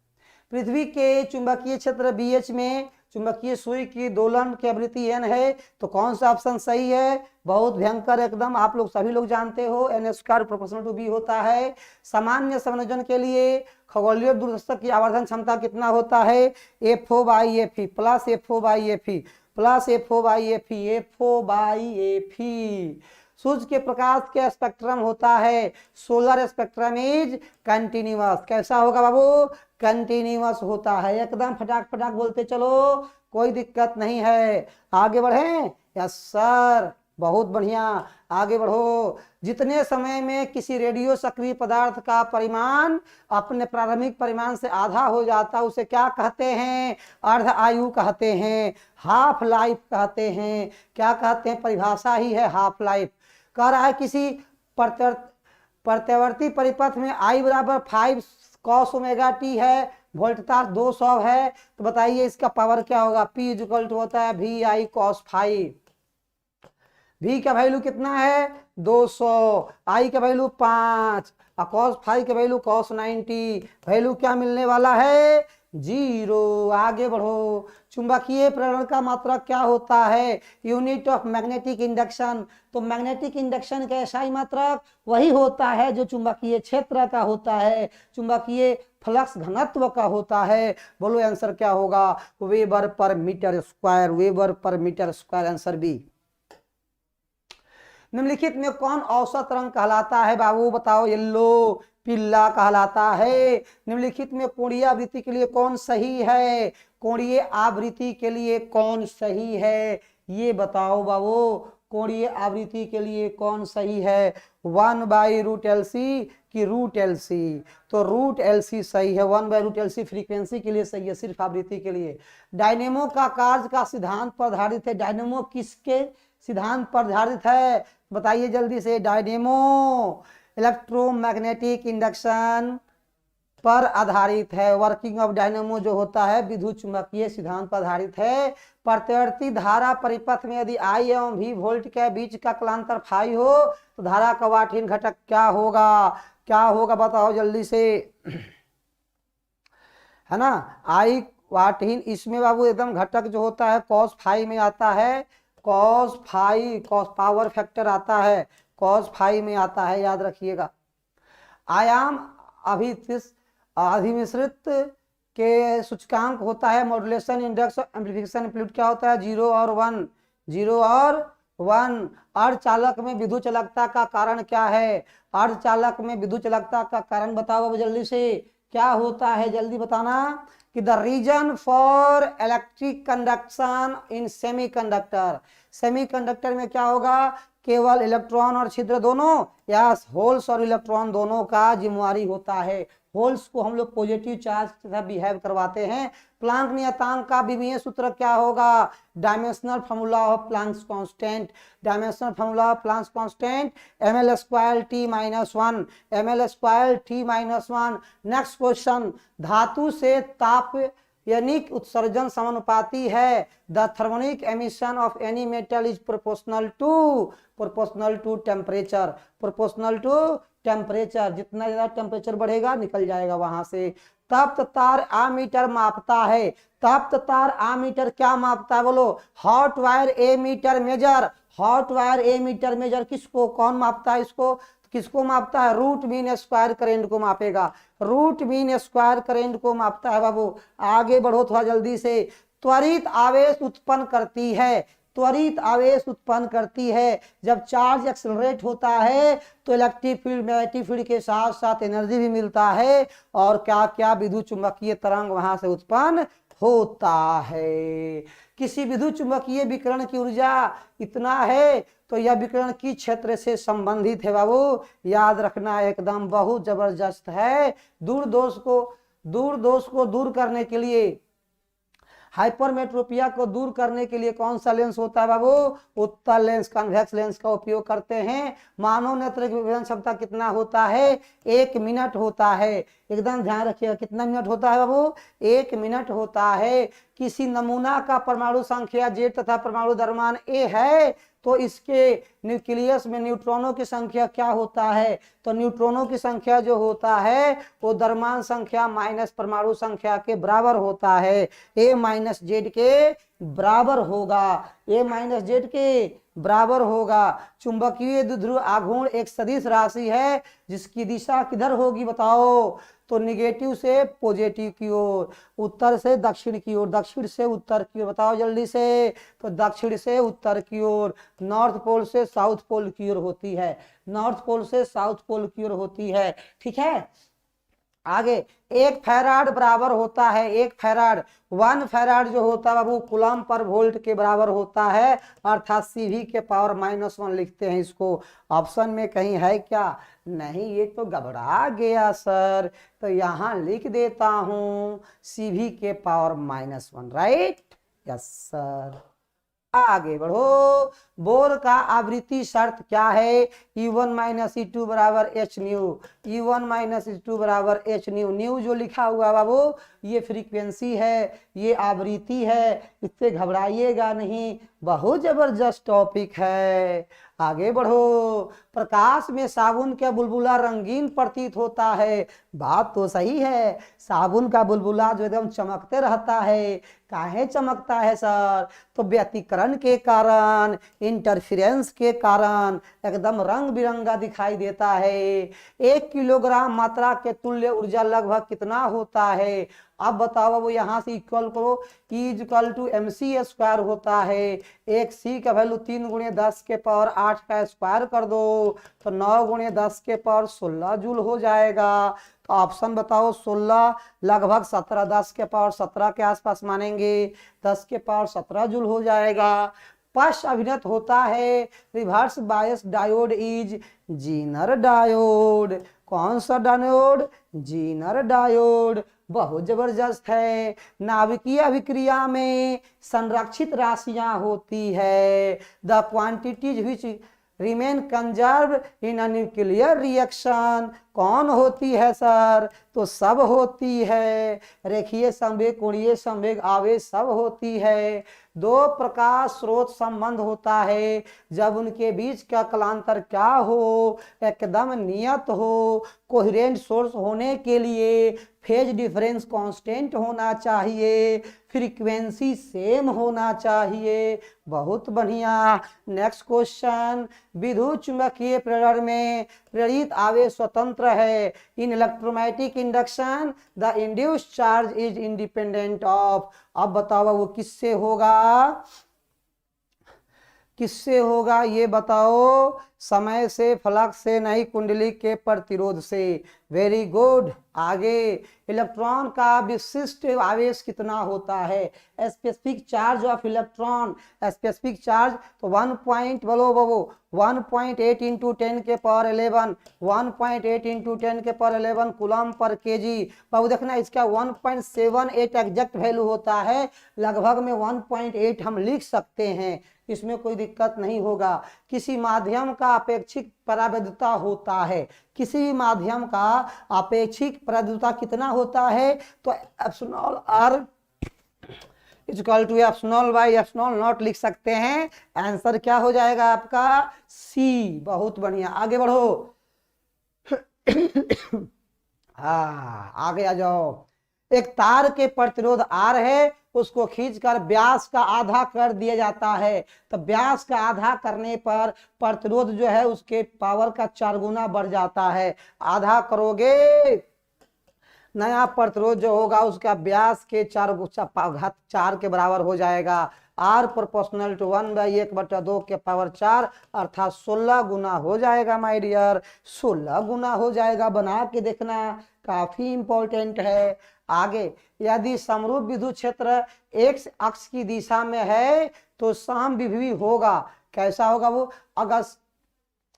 पृथ्वी के चुंबकीय क्षेत्र BH में चुंबकीय सुई की दोलन की आवृत्ति n है, तो कौन सा ऑप्शन सही है, बहुत भयंकर एकदम, आप लोग सभी लोग जानते हो n² प्रोपोर्शनल टू b होता है। सामान्य संयोजन के लिए खगोलीय दूरदर्शक की आवर्धन क्षमता कितना होता है, FO/Fe plus FO/Fe plus FO/Fe, FO/Fe। सूर्य के प्रकाश के स्पेक्ट्रम होता है, सोलर स्पेक्ट्रम इज कंटिन्यूअस, कैसा होगा बाबू, कंटिन्यूअस होता है, एकदम फटाक फटाक बोलते चलो, कोई दिक्कत नहीं है। आगे बढ़े, यस सर, बहुत बढ़िया, आगे बढ़ो। जितने समय में किसी रेडियो सक्रिय पदार्थ का परिमाण अपने प्रारंभिक परिमाण से आधा हो जाता, उसे क्या कहते हैं, अर्ध आयु कहते हैं, हाफ लाइफ कहते हैं। क्या कहते हैं, परिभाषा ही है हाफ लाइफ। कह रहा है किसी प्रत्यावर्ती परिपथ में I बराबर 5 cos ωt है, वोल्टता 200 है, तो बताइए इसका पावर क्या होगा, P इक्वल टू होता है VI cos 5। V का वैल्यू कितना है 200, I का वैल्यू 5 और cos 5 का वैल्यू cos 90, वैल्यू क्या मिलने वाला है 0। आगे बढ़ो, चुंबकीय प्रेरण का मात्रक क्या होता है, यूनिट ऑफ मैग्नेटिक इंडक्शन। तो मैग्नेटिक इंडक्शन का SI मात्रक वही होता है जो चुंबकीय क्षेत्र का होता है, चुंबकीय फ्लक्स घनत्व का होता है। बोलो आंसर क्या होगा, weber per metre square, weber per metre square, answer B. निम्नलिखित में कौन औसत रंग कहलाता है बाबू, बताओ, येलो, पीला कहलाता है। निम्नलिखित में कोणीय आवृत्ति के लिए कौन सही है, कोणीय आवृत्ति के लिए कौन सही है, ये बताओ बाबू, कोणीय आवृत्ति के लिए कौन सही है, 1/√LC की √LC, तो √LC सही है, 1/√LC फ्रीक्वेंसी के लिए सही है, सिर्फ आवृत्ति के लिए। डायनेमो का कार्य का सिद्धांत पर आधारित है, डायनेमो किसके सिद्धांत पर आधारित है, बताइए जल्दी से, डायनेमो इलेक्ट्रोमैग्नेटिक इंडक्शन पर आधारित है। वर्किंग ऑफ डायनेमो जो होता है विद्युत चुंबकीय सिद्धांत पर आधारित है। प्रत्यावर्ती धारा परिपथ में यदि I एवं V वोल्ट के बीच का कलांतर फाई हो तो धारा का वाटहीन घटक क्या होगा, क्या होगा बताओ जल्दी से, है ना, I वाटहीन, इसमें बाबू एकदम घटक जो होता है cos फाई में आता है, cos phi, cos power factor आता है, cos फाई में आता है, याद रखिएगा। आयाम अधिमिश्रित के सूचकांक होता है मॉड्यूलेशन इंडेक्स, एम्प्लीफिकेशन एम्पलीट्यूड क्या होता है 0 और 1, 0 और 1। अर्धचालक में विद्युत चालकता का कारण क्या है, अर्धचालक में विद्युत चालकता का कारण बताओ जल्दी से, क्या होता है जल्दी बताना, कि the reason for electric conduction in semiconductor, semiconductor में क्या होगा, केवल इलेक्ट्रॉन और छिद्र दोनों, या होल्स और इलेक्ट्रॉन दोनों का जिम्मेवारी होता है। होल्स को हम लोग पॉजिटिव चार्ज के साथ बिहेव करवाते हैं। प्लांक नियतांक का विमीय सूत्र क्या होगा, dimensional formula of Planck's constant, dimensional formula of Planck's constant ml² T-1, ml² T-1। Next question, धातु से ताप यानी उत्सर्जन समानुपाती है। The thermionic emission of any metal is proportional to temperature, proportional to temperature. जितना ज्यादा टेम्परेचर बढ़ेगा निकल जाएगा वहां से। तप्त तार आमीटर मापता है। तप्त तार आमीटर क्या मापता है बोलो? Hot wire ammeter measure. Hot wire ammeter measure किसको, कौन मापता है इसको? किसको मापता है? रूट मीन स्क्वायर करंट को मापेगा। रूट मीन स्क्वायर करंट को मापता है बाबू। आगे बढ़ो थोड़ा जल्दी से। त्वरित आवेश उत्पन्न करती है। त्वरित आवेश उत्पन्न करती है। जब चार्ज एक्सेलरेट होता है तो इलेक्ट्रिक फील्ड, मैग्नेटिक फील्ड के साथ साथ एनर्जी भी मिलता है और क्या क्या विद्युत चुंबकीय तरंग वहां से उत्पन्न होता है। किसी विद्युत चुंबकीय विकिरण की ऊर्जा इतना है तो यह विकिरण किस क्षेत्र से संबंधित है बाबू? याद रखना, एकदम बहुत जबरदस्त है। दूरदोष को दूर करने के लिए, हाइपरमेट्रोपिया को दूर करने के लिए कौन सा लेंस होता है बाबू? उत्तल लेंस, कन्वेक्स लेंस का उपयोग करते हैं। मानव नेत्र की विभेदन क्षमता कितना होता है? 1 मिनट होता है। एकदम ध्यान रखिएगा, कितना मिनट होता है बाबू? 1 मिनट होता है। किसी नमूना का परमाणु संख्या Z तथा परमाणु द्रव्यमान A है तो इसके न्यूक्लियस में न्यूट्रॉनों की संख्या क्या होता है? तो न्यूट्रॉनों की संख्या जो होता है वो द्रव्यमान संख्या माइनस परमाणु संख्या के बराबर होता है। A माइनस Z के बराबर होगा। A माइनस Z के बराबर होगा। चुंबकीय द्विध्रुव आघूर्ण एक सदिश राशि है जिसकी दिशा किधर होगी बताओ? तो निगेटिव से पॉजिटिव की ओर, उत्तर से दक्षिण की ओर, दक्षिण से उत्तर की ओर। बताओ जल्दी से। तो दक्षिण से उत्तर की ओर, नॉर्थ पोल से साउथ पोल की ओर होती है। नॉर्थ पोल से साउथ पोल की ओर होती है। ठीक है, आगे 1 फैराड बराबर होता है, 1 फैराड, 1 फैराड जो होता है बाबू कूलम पर वोल्ट के बराबर होता है, अर्थात CV के पावर -1 लिखते हैं इसको। ऑप्शन में कहीं है क्या? नहीं, ये तो घबरा गया सर, तो यहाँ लिख देता हूं CV के पावर -1, राइट? Yes sir. आगे बढ़ो। बोर का आवृत्ति शर्त क्या है? E1 - E2 बराबर h न्यू। E1 - E2 बराबर h न्यू। न्यू जो लिखा हुआ बाबू ये फ्रीक्वेंसी है, ये आवृत्ति है, इससे घबराइएगा नहीं, बहुत जबरदस्त टॉपिक है। आगे बढ़ो। प्रकाश में साबुन का बुलबुला रंगीन प्रतीत होता है। बात तो सही है, साबुन का बुलबुला जो एकदम चमकते रहता है। काहे चमकता है सर? तो व्यतिकरण के कारण, इंटरफेरेंस के कारण एकदम रंग बिरंगा दिखाई देता है। 1 किलोग्राम मात्रा के तुल्य ऊर्जा लगभग कितना होता है? अब बताओ वो यहाँ से इक्वल करो। E = mc² होता है। एक C का वैल्यू 3 × 10 के पावर 8 का स्क्वायर कर दो तो 9 × 10 के पावर 16 जूल हो जाएगा। तो ऑप्शन बताओ 16 लगभग 17, 10 के पावर 17 के आसपास मानेंगे, 10 के पावर 17 जूल हो जाएगा। पश्च अभिनत होता है। Reverse bias diode is Zener diode. कौन सा डायोड? Zener diode. बहुत जबरदस्त है। नाभिकीय अभिक्रिया में संरक्षित राशियां होती है। The quantities which remain conserve in a nuclear reaction. कौन होती है सर? तो सब होती है। रेखीय संवेग, कोणीय संवेग, आवेश सब होती है। 2 प्रकाश स्रोत संबंध होता है जब उनके बीच का कलांतर क्या हो? एकदम नियत हो। कोहेरेंट सोर्स होने के लिए फेज डिफरेंस कांस्टेंट होना चाहिए, फ्रीक्वेंसी सेम होना चाहिए। बहुत बढ़िया। Next question. विद्युत चुंबकीय प्रेरण में प्रेरित आवेश स्वतंत्र है। In electromagnetic induction the induced charge is independent of. अब बताओ वो किससे होगा? किससे होगा ये बताओ? समय से, फ्लक्स से नहीं, कुंडली के प्रतिरोध से। Very good. आगे इलेक्ट्रॉन का विशिष्ट आवेश कितना होता है? Specific charge of electron, specific charge तो 1 बोलो बाबू 1.8 × 10 के पावर 11, 1.8 × 10 के पावर 11 कूलम पर केजी। बाबू देखना इसका 1.78 एग्जैक्ट वैल्यू होता है। लगभग में 1.8 हम लिख सकते हैं, इसमें कोई दिक्कत नहीं होगा। किसी माध्यम का अपेक्षिक परावैद्युता होता है। किसी भी माध्यम का अपेक्षिक परावैद्युता कितना होता है? तो epsilon r equal to F naught by F naught लिख सकते हैं। आंसर क्या हो जाएगा आपका सी। बहुत बढ़िया, आगे बढ़ो। हाँ आगे आ जाओ। एक तार के प्रतिरोध आर है, उसको खींचकर व्यास का आधा कर दिया जाता है। तो व्यास का आधा करने पर प्रतिरोध जो है उसके पावर का 4 गुना बढ़ जाता है। आधा करोगे, नया प्रतिरोध जो होगा उसका व्यास के 4 के बराबर हो जाएगा। आर प्रोपोर्शनल टू 1/1/2 के पावर 4 अर्थात 16 गुना हो जाएगा माय डियर, 16 गुना हो जाएगा। बना के देखना, काफी इंपॉर्टेंट है। आगे, यदि समरूप विद्युत क्षेत्र एक्स अक्ष की दिशा में है तो समविभवी होगा। कैसा होगा वो? अगर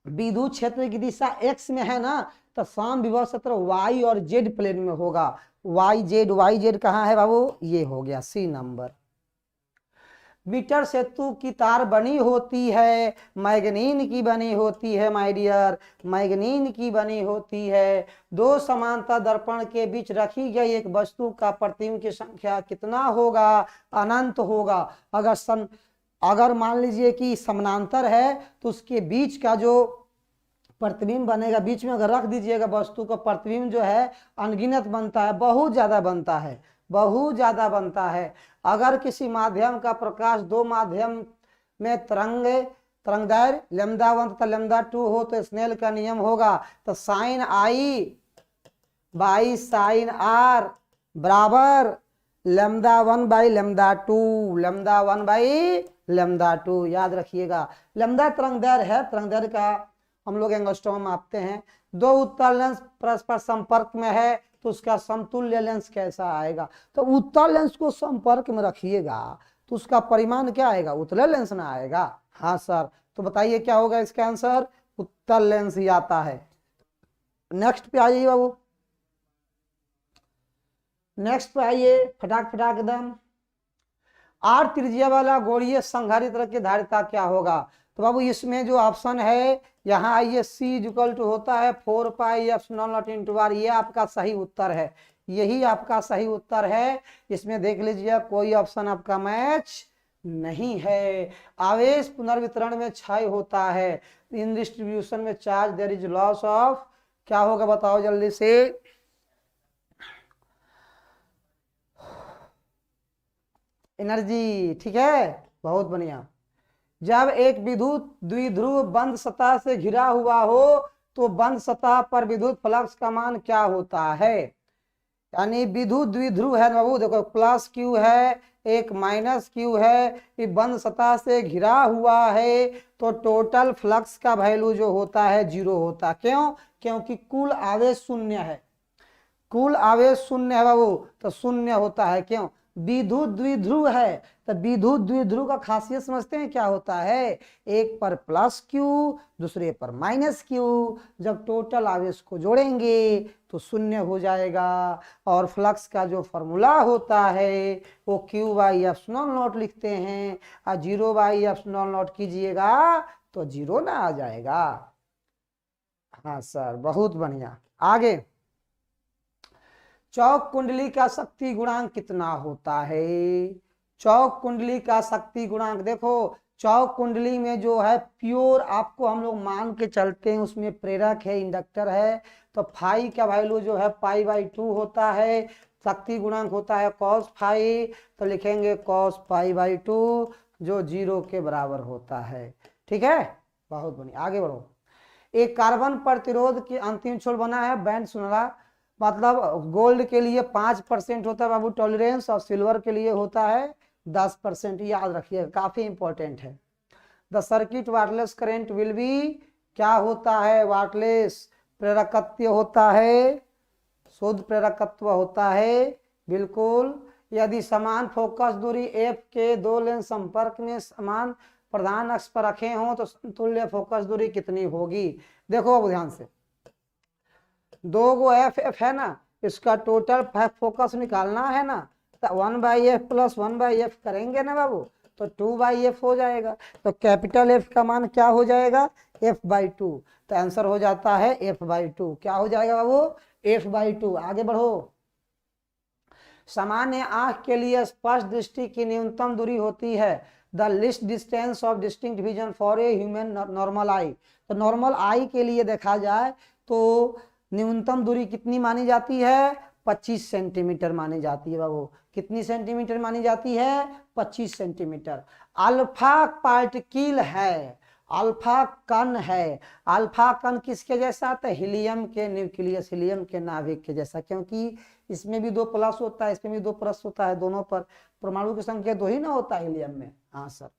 विद्युत क्षेत्र की दिशा एक्स में है ना, तो समविभव क्षेत्र वाई और जेड प्लेन में होगा। वाई जेड कहाँ है बाबू? ये हो गया सी नंबर। मीटर सेतु की तार बनी होती है, मैग्नीन की बनी होती है माय डियर, मैग्नीन की बनी होती है। दो समांतर दर्पण के बीच रखी गई एक वस्तु का प्रतिबिंब की संख्या कितना होगा? अनंत होगा। अगर मान लीजिए कि समानांतर है तो उसके बीच का जो प्रतिबिंब बनेगा, बीच में अगर रख दीजिएगा वस्तु का, प्रतिबिंब जो है अनगिनत बनता है, बहुत ज्यादा बनता है, बहुत ज्यादा बनता है। अगर किसी माध्यम का प्रकाश दो माध्यम में तरंगदैर्घ्य λ1 तथा λ2 हो तो स्नेल का नियम होगा। तो sine i by sine r बराबर λ1 बाई λ2, λ1 बाई λ2। याद रखिएगा, लैम्डा तरंगदैर्घ्य है, तरंगदैर्घ्य का हम लोग एंगस्ट्रॉम में मापते हैं। दो उत्तल लेंस परस्पर संपर्क में है तो उसका समतुल्य लेंस कैसा आएगा? तो उत्तल लेंस को संपर्क में रखिएगा तो उसका परिमाण क्या आएगा? उत्तल लेंस ना आएगा। हाँ सर, तो बताइए क्या होगा इसका आंसर? उत्तल लेंस ही आता है। नेक्स्ट पे आइए बाबू, नेक्स्ट पे आइए, फटाक फटाक एकदम। आर त्रिज्या वाला गोलीय संधारित्र की धारिता क्या होगा? तो बाबू इसमें जो ऑप्शन है यहाँ आइए, सी इक्वल टू होता है 4 pi epsilon not into r. ये आपका सही उत्तर है, यही आपका सही उत्तर है। इसमें देख लीजिए कोई ऑप्शन आपका मैच नहीं है। आवेश पुनर्वितरण में क्षय होता है, इन डिस्ट्रीब्यूशन में charge there is loss of, क्या होगा बताओ जल्दी से? एनर्जी। ठीक है, बहुत बढ़िया। जब एक विद्युत द्विध्रुव बंद सतह से घिरा हुआ हो तो बंद सतह पर विद्युत फ्लक्स का मान क्या होता है? यानी विद्युत द्विध्रुव है बाबू, देखो प्लस क्यू है, एक माइनस क्यू है, ये बंद सतह से घिरा हुआ है तो टोटल फ्लक्स का वैल्यू जो होता है 0 होता है। क्यों? क्योंकि कुल आवेश शून्य है, कुल आवेश शून्य है बाबू, तो शून्य होता है। क्यों? विद्युत द्विध्रुव है। तो विद्युत द्विध्रुव का खासियत समझते हैं क्या होता है? एक पर प्लस क्यू, दूसरे पर माइनस क्यू, जब टोटल आवेश को जोड़ेंगे तो शून्य हो जाएगा। और फ्लक्स का जो फॉर्मूला होता है वो क्यू बाई एप्सिलॉन नॉट लिखते हैं, और 0 बाई एप्सिलॉन नॉट कीजिएगा तो 0 ना आ जाएगा। हाँ सर, बहुत बढ़िया। आगे, चौक कुंडली का शक्ति गुणांक कितना होता है? चौक कुंडली का शक्ति गुणांक देखो, चौक कुंडली में जो है प्योर आपको हम लोग मान के चलते हैं, उसमें प्रेरक है, इंडक्टर है, तो फाई का वैल्यू जो है π/2 होता है। शक्ति गुणांक होता है cos फाई, तो लिखेंगे cos π/2 जो 0 के बराबर होता है। ठीक है, बहुत बढ़िया। आगे बढ़ो। एक कार्बन प्रतिरोध की अंतिम छोर बना है बैंड सुनहरा, मतलब गोल्ड के लिए 5% होता है बाबू टॉलरेंस, और सिल्वर के लिए होता है 10%। याद रखिएगा, काफी इंपॉर्टेंट है। The circuit wireless current will be, क्या होता है? वायरलेस प्रेरकत्व होता है, शुद्ध प्रेरकत्व होता है, बिल्कुल। यदि समान फोकस दूरी एफ के दो लेंस संपर्क में समान प्रधान अक्ष पर रखे हों तो समतुल्य फोकस दूरी कितनी होगी? देखो अब ध्यान से, दो गो एफ है ना, इसका टोटल फोकस निकालना है ना, तो 1/f + 1/f करेंगे ना बाबू, तो 2/f हो जाएगा। तो कैपिटल एफ का मान क्या हो जाएगा? f/2। तो आंसर हो जाता है f/2। क्या हो जाएगा बाबू? f/2। आगे बढ़ो। सामान्य आंख के लिए स्पष्ट दृष्टि की न्यूनतम दूरी होती है the least distance of distinct vision for a human normal eye. तो नॉर्मल आई के लिए देखा जाए तो न्यूनतम दूरी कितनी मानी जाती है? 25 सेंटीमीटर मानी जाती है बाबू। कितनी सेंटीमीटर मानी जाती है? 25 सेंटीमीटर। अल्फा पार्टिकल है, अल्फा कण है। अल्फा कण किसके जैसा? तो हीलियम के न्यूक्लियस, हीलियम के नाभिक के जैसा, क्योंकि इसमें भी 2 प्लस होता है, इसमें भी 2 प्लस होता है, दोनों पर परमाणु की संख्या 2 ही ना होता है हीलियम में। हाँ सर।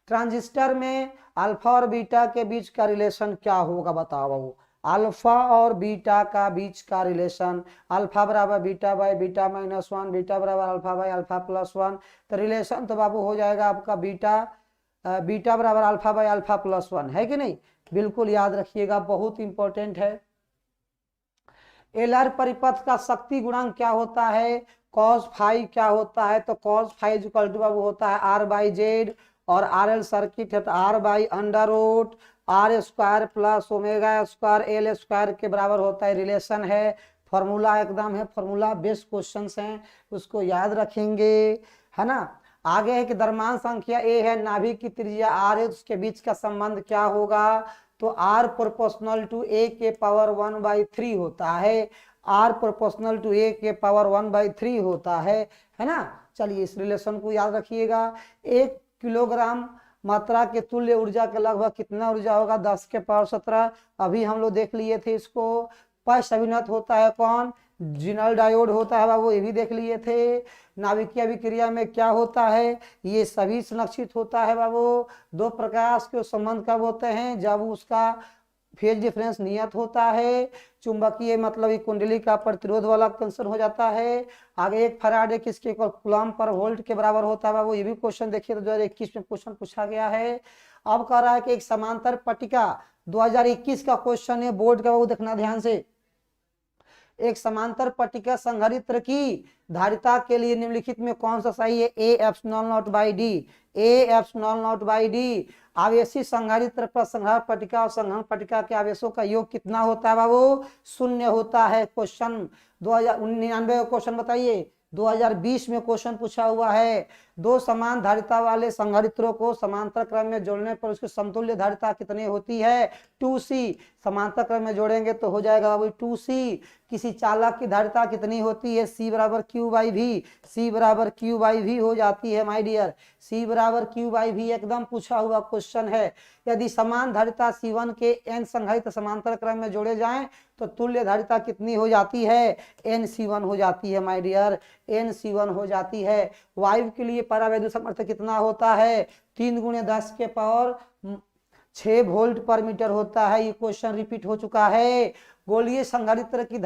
ट्रांजिस्टर में अल्फा और बीटा के बीच का रिलेशन क्या होगा बताओ बाबू। अल्फा और बीटा का बीच का रिलेशन, अल्फा बराबर beta by beta minus 1, beta बराबर अल्फा बाई अल्फा प्लस 1। तो रिलेशन तो बाबू हो जाएगा आपका बीटा बराबर अल्फा बाई अल्फा प्लस 1, है कि नहीं? बिल्कुल याद रखिएगा, बहुत इंपॉर्टेंट है। एलर परिपथ का शक्ति गुणांक क्या होता है? कॉस फाई क्या होता है? तो कॉस फाई इक्वल टू बाबू होता है आर बाई जेड, और आर एल सर्किट है तो R by under root R square plus omega square L square के बराबर होता है। रिलेशन है, फॉर्मूला एकदम है, फॉर्मूला बेस्ड क्वेश्चंस हैं, उसको याद रखेंगे, है ना। आगे है कि द्रव्यमान संख्या ए है, नाभिक की त्रिज्या आर है, उसके बीच का संबंध क्या होगा? तो आर प्रोपोर्शनल टू ए के पावर 1/3 होता है, आर प्रोपोर्शनल टू ए के पावर 1/3 होता है ना। चलिए इस रिलेशन को याद रखिएगा। 1 किलोग्राम मात्रा के तुल्य ऊर्जा के लगभग कितना ऊर्जा होगा? 10 के पावर 17। अभी हम लोग देख लिए थे इसको। पश्च अभिनत होता है कौन? जिनल डायोड होता है बाबू, ये भी देख लिए थे। नाभिकीय अभिक्रिया में क्या होता है? ये सभी संरक्षित होता है बाबू। 2 प्रकाश के संबंध कब होते हैं? जब उसका फेज डिफरेंस नियत होता है। चुंबकीय मतलब कुंडली का प्रतिरोध वाला कंसर हो जाता है। आगे 1 फराड किसके कूलम पर वोल्ट के बराबर होता है बाबू, ये भी क्वेश्चन देखिए तो 2021 में क्वेश्चन पूछा गया है। अब कह रहा है कि एक समांतर पट्टिका, 2021 का क्वेश्चन है बोर्ड का बाबू, देखना ध्यान से। एक समांतर पट्टिका संधारित्र की धारिता के लिए निम्नलिखित में कौन सा सही है? A epsilon not by D, A epsilon not by D. आवेशी संधारित्र पर संधार पट्टिका और संघनन पट्टिका के आवेशों का योग कितना होता है बाबू? 0 होता है। क्वेश्चन 2099 का क्वेश्चन बताइए, 2020 में क्वेश्चन पूछा हुआ है। 2 समान धारिता वाले संधारित्रों को समांतर क्रम में जोड़ने पर उसकी समतुल्य धारिता कितनी होती है? 2c। समांतर क्रम में जोड़ेंगे तो हो जाएगा बाबू 2c। किसी चालक की धारिता कितनी होती है? c बराबर q बाई वी, c बराबर q बाई वी हो जाती है माय डियर, c बराबर q बाई वी एकदम पूछा हुआ क्वेश्चन है। यदि समान धारिता C1 के n संधारित समांतर क्रम में जोड़े जाएं तो तुल्य धारिता कितनी हो जाती है? NC1 हो जाती है माय डियर, NC1 हो जाती है। वायु के लिए परावैद्युत सामर्थ्य कितना होता है? 3 × 10 के पावर 6 वोल्ट पर मीटर होता है। ये क्वेश्चन रिपीट हो चुका है। गोलीय संधारित्र की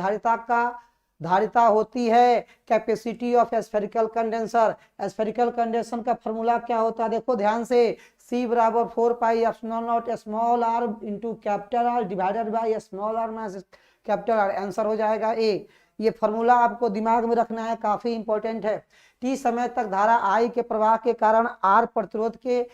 धारिता होती है capacity of spherical condenser. Spherical condenser का फॉर्मूला क्या होता है? देखो ध्यान से, C बराबर 4 pi epsilon not small r into capital R divided by small r minus capital R। Answer हो जाएगा ए। ये फॉर्मूला आपको दिमाग में रखना है, काफी इंपॉर्टेंट है। t समय तक धारा I के प्रवाह के कारण R प्रतिरोध के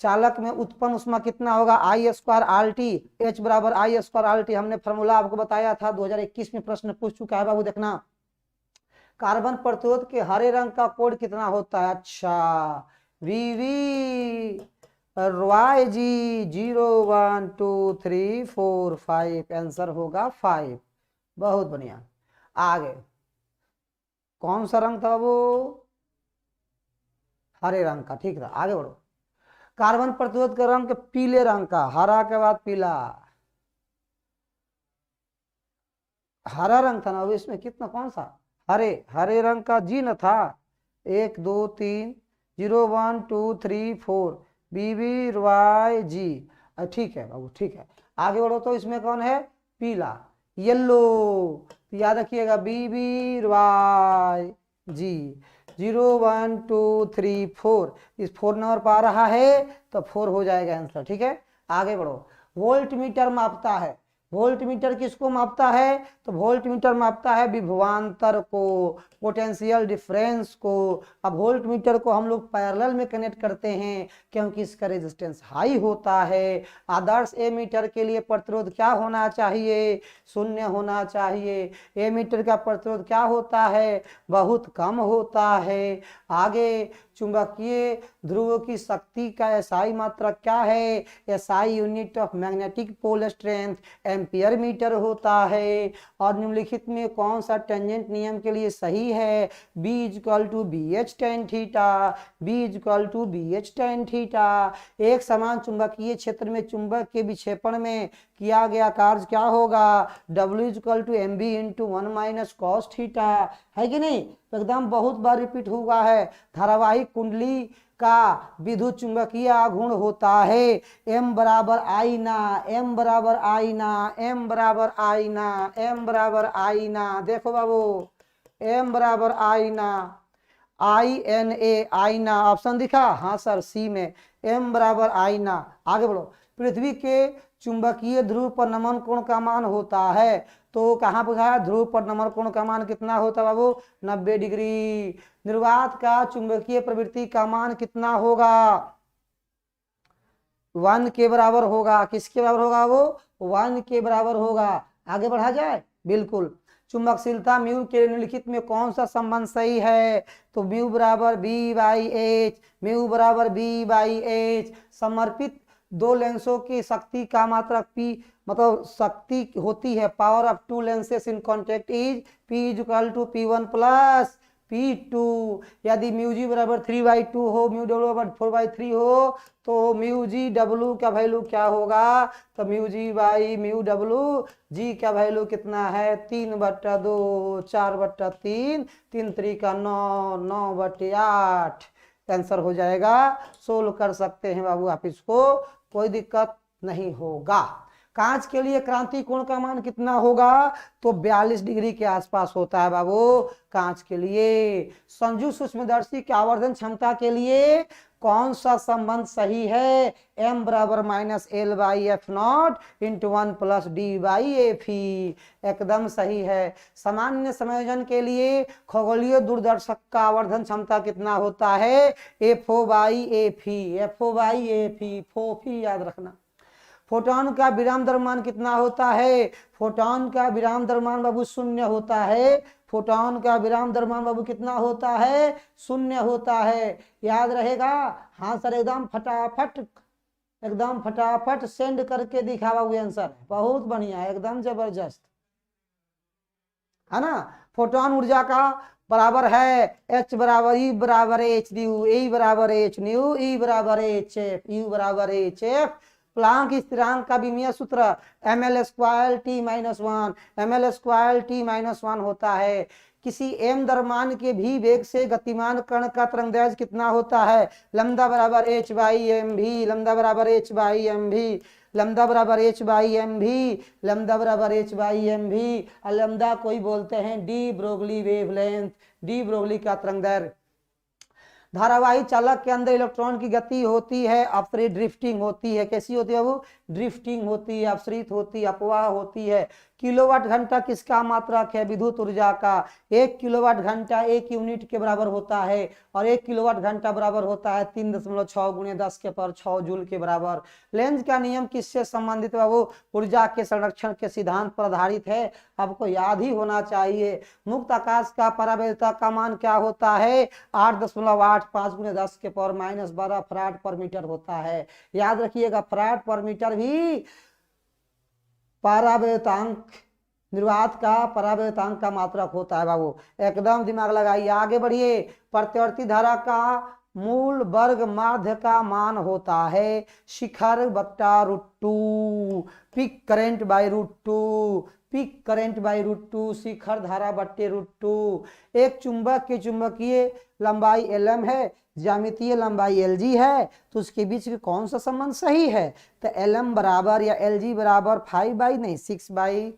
चालक में उत्पन्न उष्मा कितना होगा? I square R T, H बराबर I स्क्वायर आर टी। हमने फॉर्मूला आपको बताया था, 2021 में प्रश्न पूछ चुका है बाबू, देखना। कार्बन प्रतिरोध के हरे रंग का कोड कितना होता है? अच्छा, VV YG 0 1 2 3 4 5। आंसर होगा 5। बहुत बढ़िया। आगे कौन सा रंग था वो? हरे रंग का, ठीक था। आगे बढ़ो। कार्बन प्रतिरोध का रंग पीले रंग का, हरा के बाद पीला, हरा रंग था ना इसमें, कितना कौन सा? हरे रंग का जी न था। 1 2 3 0 1 2 3 4 BBYG। ठीक है बाबू, ठीक है। आगे बढ़ो तो इसमें कौन है? पीला, येलो। तो याद रखिएगा BBYG 0 1 2 3 4। इस 4 नंबर पर आ रहा है तो 4 हो जाएगा आंसर, ठीक है। आगे बढ़ो। वोल्ट मीटर मापता है, वोल्ट मीटर किसको मापता है? तो वोल्ट मीटर मापता है विभवांतर को, पोटेंशियल डिफरेंस को। अब वोल्ट मीटर को हम लोग पैरेलल में कनेक्ट करते हैं क्योंकि इसका रेजिस्टेंस हाई होता है। आदर्श ए मीटर के लिए प्रतिरोध क्या होना चाहिए? शून्य होना चाहिए। ए मीटर का प्रतिरोध क्या होता है? बहुत कम होता है। आगे चुंबकीय ध्रुव की शक्ति का एसआई मात्रा क्या है? SI unit of magnetic pole strength ampere metre होता है। और निम्नलिखित में कौन सा टेंजेंट नियम के लिए सही है? B equal to B H tan theta, बी equal to B H tan theta. एक समान चुंबकीय क्षेत्र में चुंबक के विक्षेपण में किया गया कार्य क्या होगा? W equal to M B into one minus cos theta, है कि नहीं? तो एकदम बहुत बार रिपीट हुआ है। धारावाहिक कुंडली का विद्युत चुंबकीय आघूर्ण होता है M बराबर आई ना, M बराबर आई ना, M बराबर आई ना, M बराबर आई ना। देखो बाबू, M बराबर आई ना, INA आईना, ऑप्शन दिखा? हाँ सर, सी में M बराबर आईना। आगे बढ़ो। पृथ्वी के चुंबकीय ध्रुव पर नमन कोण का मान होता है, तो कहाँ पूछा है? ध्रुव पर नमन कोण का मान कितना होता है बाबू? 90 डिग्री। निर्वात का चुंबकीय प्रवृत्ति का मान कितना होगा? 1 के बराबर होगा। किसके बराबर होगा वो? 1 के बराबर होगा। आगे बढ़ा जाए, बिल्कुल। चुंबकशीलता म्यू के निम्नलिखित में कौन सा संबंध सही है? तो म्यू बराबर बी बाई एच, म्यू बराबर बी बाई एच। समर्पित दो लेंसों की शक्ति का मात्रक पी, मतलब शक्ति होती है power of two lenses in contact is P equal to P1 plus P2। यदि म्यू जी बराबर 3/2 हो, म्यू डब्ल्यू बराबर 4/3 हो, तो म्यू जी डब्ल्यू का वैल्यू क्या होगा? तो mu G by mu W, G का वैल्यू कितना है? 3/2, 4/3, 3 3 का 9, 9/8 आंसर हो जाएगा। सोल्व कर सकते हैं बाबू आप इसको, कोई दिक्कत नहीं होगा। कांच के लिए क्रांति कोण का मान कितना होगा? तो 42 डिग्री के आसपास होता है बाबू कांच के लिए। संयुग सूक्ष्मदर्शी की आवर्धन क्षमता के लिए कौन सा संबंध सही है? M बराबर minus L by F not into 1 plus D by F ई, एकदम सही है। सामान्य संयोजन के लिए खगोलीय दूरदर्शक का आवर्धन क्षमता कितना होता है? FO by F E, FO by F E, फोफी याद रखना। फोटोन का विराम द्रव्यमान कितना होता है? फोटोन का विराम द्रव्यमान बाबू शून्य होता है। फोटोन का विराम द्रव्यमान बाबू कितना होता है? शून्य होता है। याद रहेगा? हाँ सर, एकदम फटाफट, एकदम फटाफट सेंड करके दिखावा हुए आंसर। बहुत बढ़िया, एकदम जबरदस्त, है ना। फोटोन ऊर्जा का बराबर है H बराबर E बराबर H न्यू, E बराबर H न्यू, E बराबर H F, U बराबर H F। प्लांक स्थिरांक का विमीय सूत्र ml² t-1, ml² t-1 होता है। किसी m द्रव्यमान के भी वेग से गतिमान कण का तरंगदैर्घ्य कितना होता है? लंबदा बराबर h बाई एम भी, लंबदा बराबर h बाई एम भी, लंबदा बराबर h बाई एम भी, लंबदा बराबर h बाई एम भी। और लंबदा कोई बोलते हैं de Broglie wavelength, de Broglie का तरंगदैर्घ्य। धारावाही चालक के अंदर इलेक्ट्रॉन की गति होती है अपसरित, ड्रिफ्टिंग होती है। कैसी होती है वो? ड्रिफ्टिंग होती है, अपसरित होती है, अपवाह होती है। किलोवाट घंटा किसका मात्रक है? विद्युत ऊर्जा का। 1 किलोवाट घंटा 1 यूनिट के बराबर होता है, और 1 किलोवाट घंटा बराबर होता है 3.6 × 10⁶ जूल के बराबर। लेंज का नियम किससे संबंधित है? वो ऊर्जा के संरक्षण के सिद्धांत पर आधारित है, आपको याद ही होना चाहिए। मुक्त आकाश का परावैधता का मान क्या होता है? 8.85 × 10⁻⁻12 फराड पर मीटर होता है। याद रखिएगा, फराड पर मीटर भी परावैधतांक, निर्वात का परावैधतांक का मात्रक होता है बाबू, एकदम दिमाग लगाइए। आगे बढ़िए। प्रत्यावर्ती धारा का मूल वर्ग माध्य का मान होता है शिखर बट्टा √2, peak current by √2, peak current by √2, शिखर धारा बट्टे √2। एक चुंबक की चुंबकीय लंबाई Lm है, ज्यामितीय लंबाई Lg है, तो उसके बीच में कौन सा संबंध सही है? तो Lm बराबर या Lg बराबर 5/6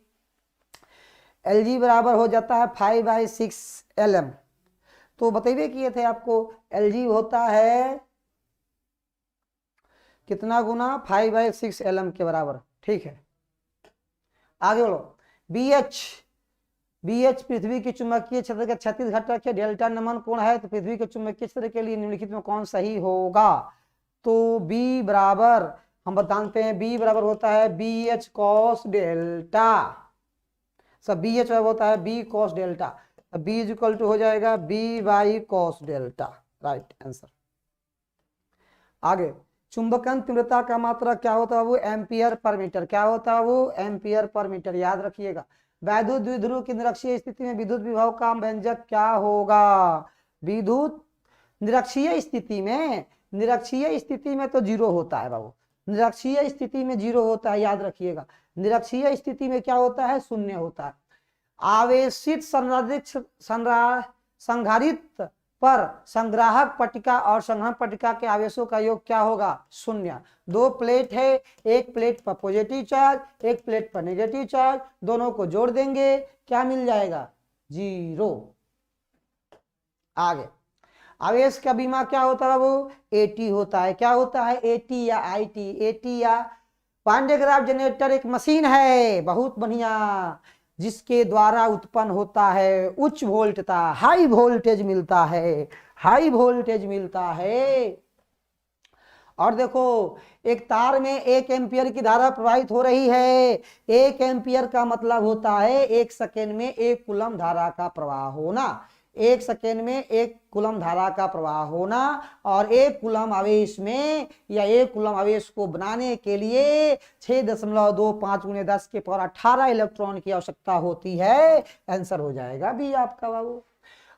Lg बराबर हो जाता है 5/6 Lm। तो बताइए किए थे आपको, Lg होता है कितना गुना? 5/6 Lm के बराबर, ठीक है। आगे बढ़ो। BH पृथ्वी की चुंबकीय क्षेत्र का 36 घटक है। डेल्टा नमन कोण है, तो पृथ्वी के चुंबकीय क्षेत्र के लिए निम्नलिखित में कौन सही होगा? तो B बराबर, हम बताते हैं B बराबर होता है BH cos डेल्टा। सब BH होता है B cos delta. B is equal to हो जाएगा B cos delta, right answer. आगे, चुंबकन तीव्रता का मात्रा क्या होता है? वो एम्पियर पर मीटर। क्या होता है? वो एम्पियर पर मीटर, याद रखिएगा। वैद्युत द्विध्रुव की निरक्षीय स्थिति में विद्युत विभव का व्यंजक क्या होगा? विद्युत निरक्षीय स्थिति में तो जीरो होता है बाबू। निरक्षीय स्थिति में जीरो होता है, याद रखिएगा। निरक्षीय स्थिति में क्या होता है? शून्य होता है। आवेशित संधारित्र पर संग्राहक पट्टिका और संग्रहण पट्टिका के आवेशों का योग क्या होगा? शून्य। दो प्लेट है, एक प्लेट पर पॉजिटिव चार्ज, एक प्लेट पर नेगेटिव चार्ज, दोनों को जोड़ देंगे, क्या मिल जाएगा? जीरो। आगे, आवेश का बीमा क्या होता है? वो AT होता है। क्या होता है? AT या IT? AT या पांडेग्राफ जनरेटर एक मशीन है, बहुत बढ़िया, जिसके द्वारा उत्पन्न होता है उच्च वोल्टता, हाई वोल्टेज मिलता है, हाई वोल्टेज मिलता है। और देखो, एक तार में 1 एम्पियर की धारा प्रवाहित हो रही है। 1 एम्पियर का मतलब होता है 1 सेकेंड में 1 कूलम धारा का प्रवाह होना। 1 सेकेंड में 1 कूलम धारा का प्रवाह होना। और 1 कूलम आवेश में या 1 कूलम आवेश को बनाने के लिए 6.25 × 10⁻18 इलेक्ट्रॉन की आवश्यकता होती है। आंसर हो जाएगा भी आपका बाबू।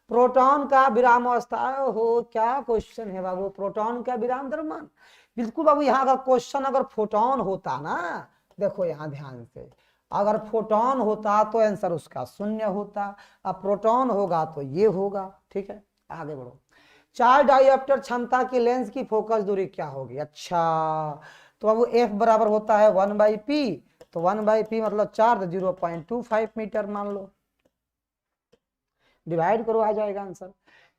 प्रोटॉन का विराम अवस्था हो, क्या क्वेश्चन है बाबू? प्रोटॉन का विराम द्रव्यमान, बिल्कुल बाबू। यहाँ अगर क्वेश्चन अगर फोटोन होता ना, देखो यहाँ ध्यान से, अगर फोटोन होता तो आंसर उसका शून्य होता। अब प्रोटॉन होगा तो ये होगा, ठीक है। आगे बढ़ो। 4 डायोप्टर क्षमता की लेंस की फोकस दूरी क्या होगी? अच्छा, तो अब F बराबर होता है 1/P। तो 1/P मतलब 4, 0.25 मीटर मान लो, डिवाइड करो, आ जाएगा आंसर।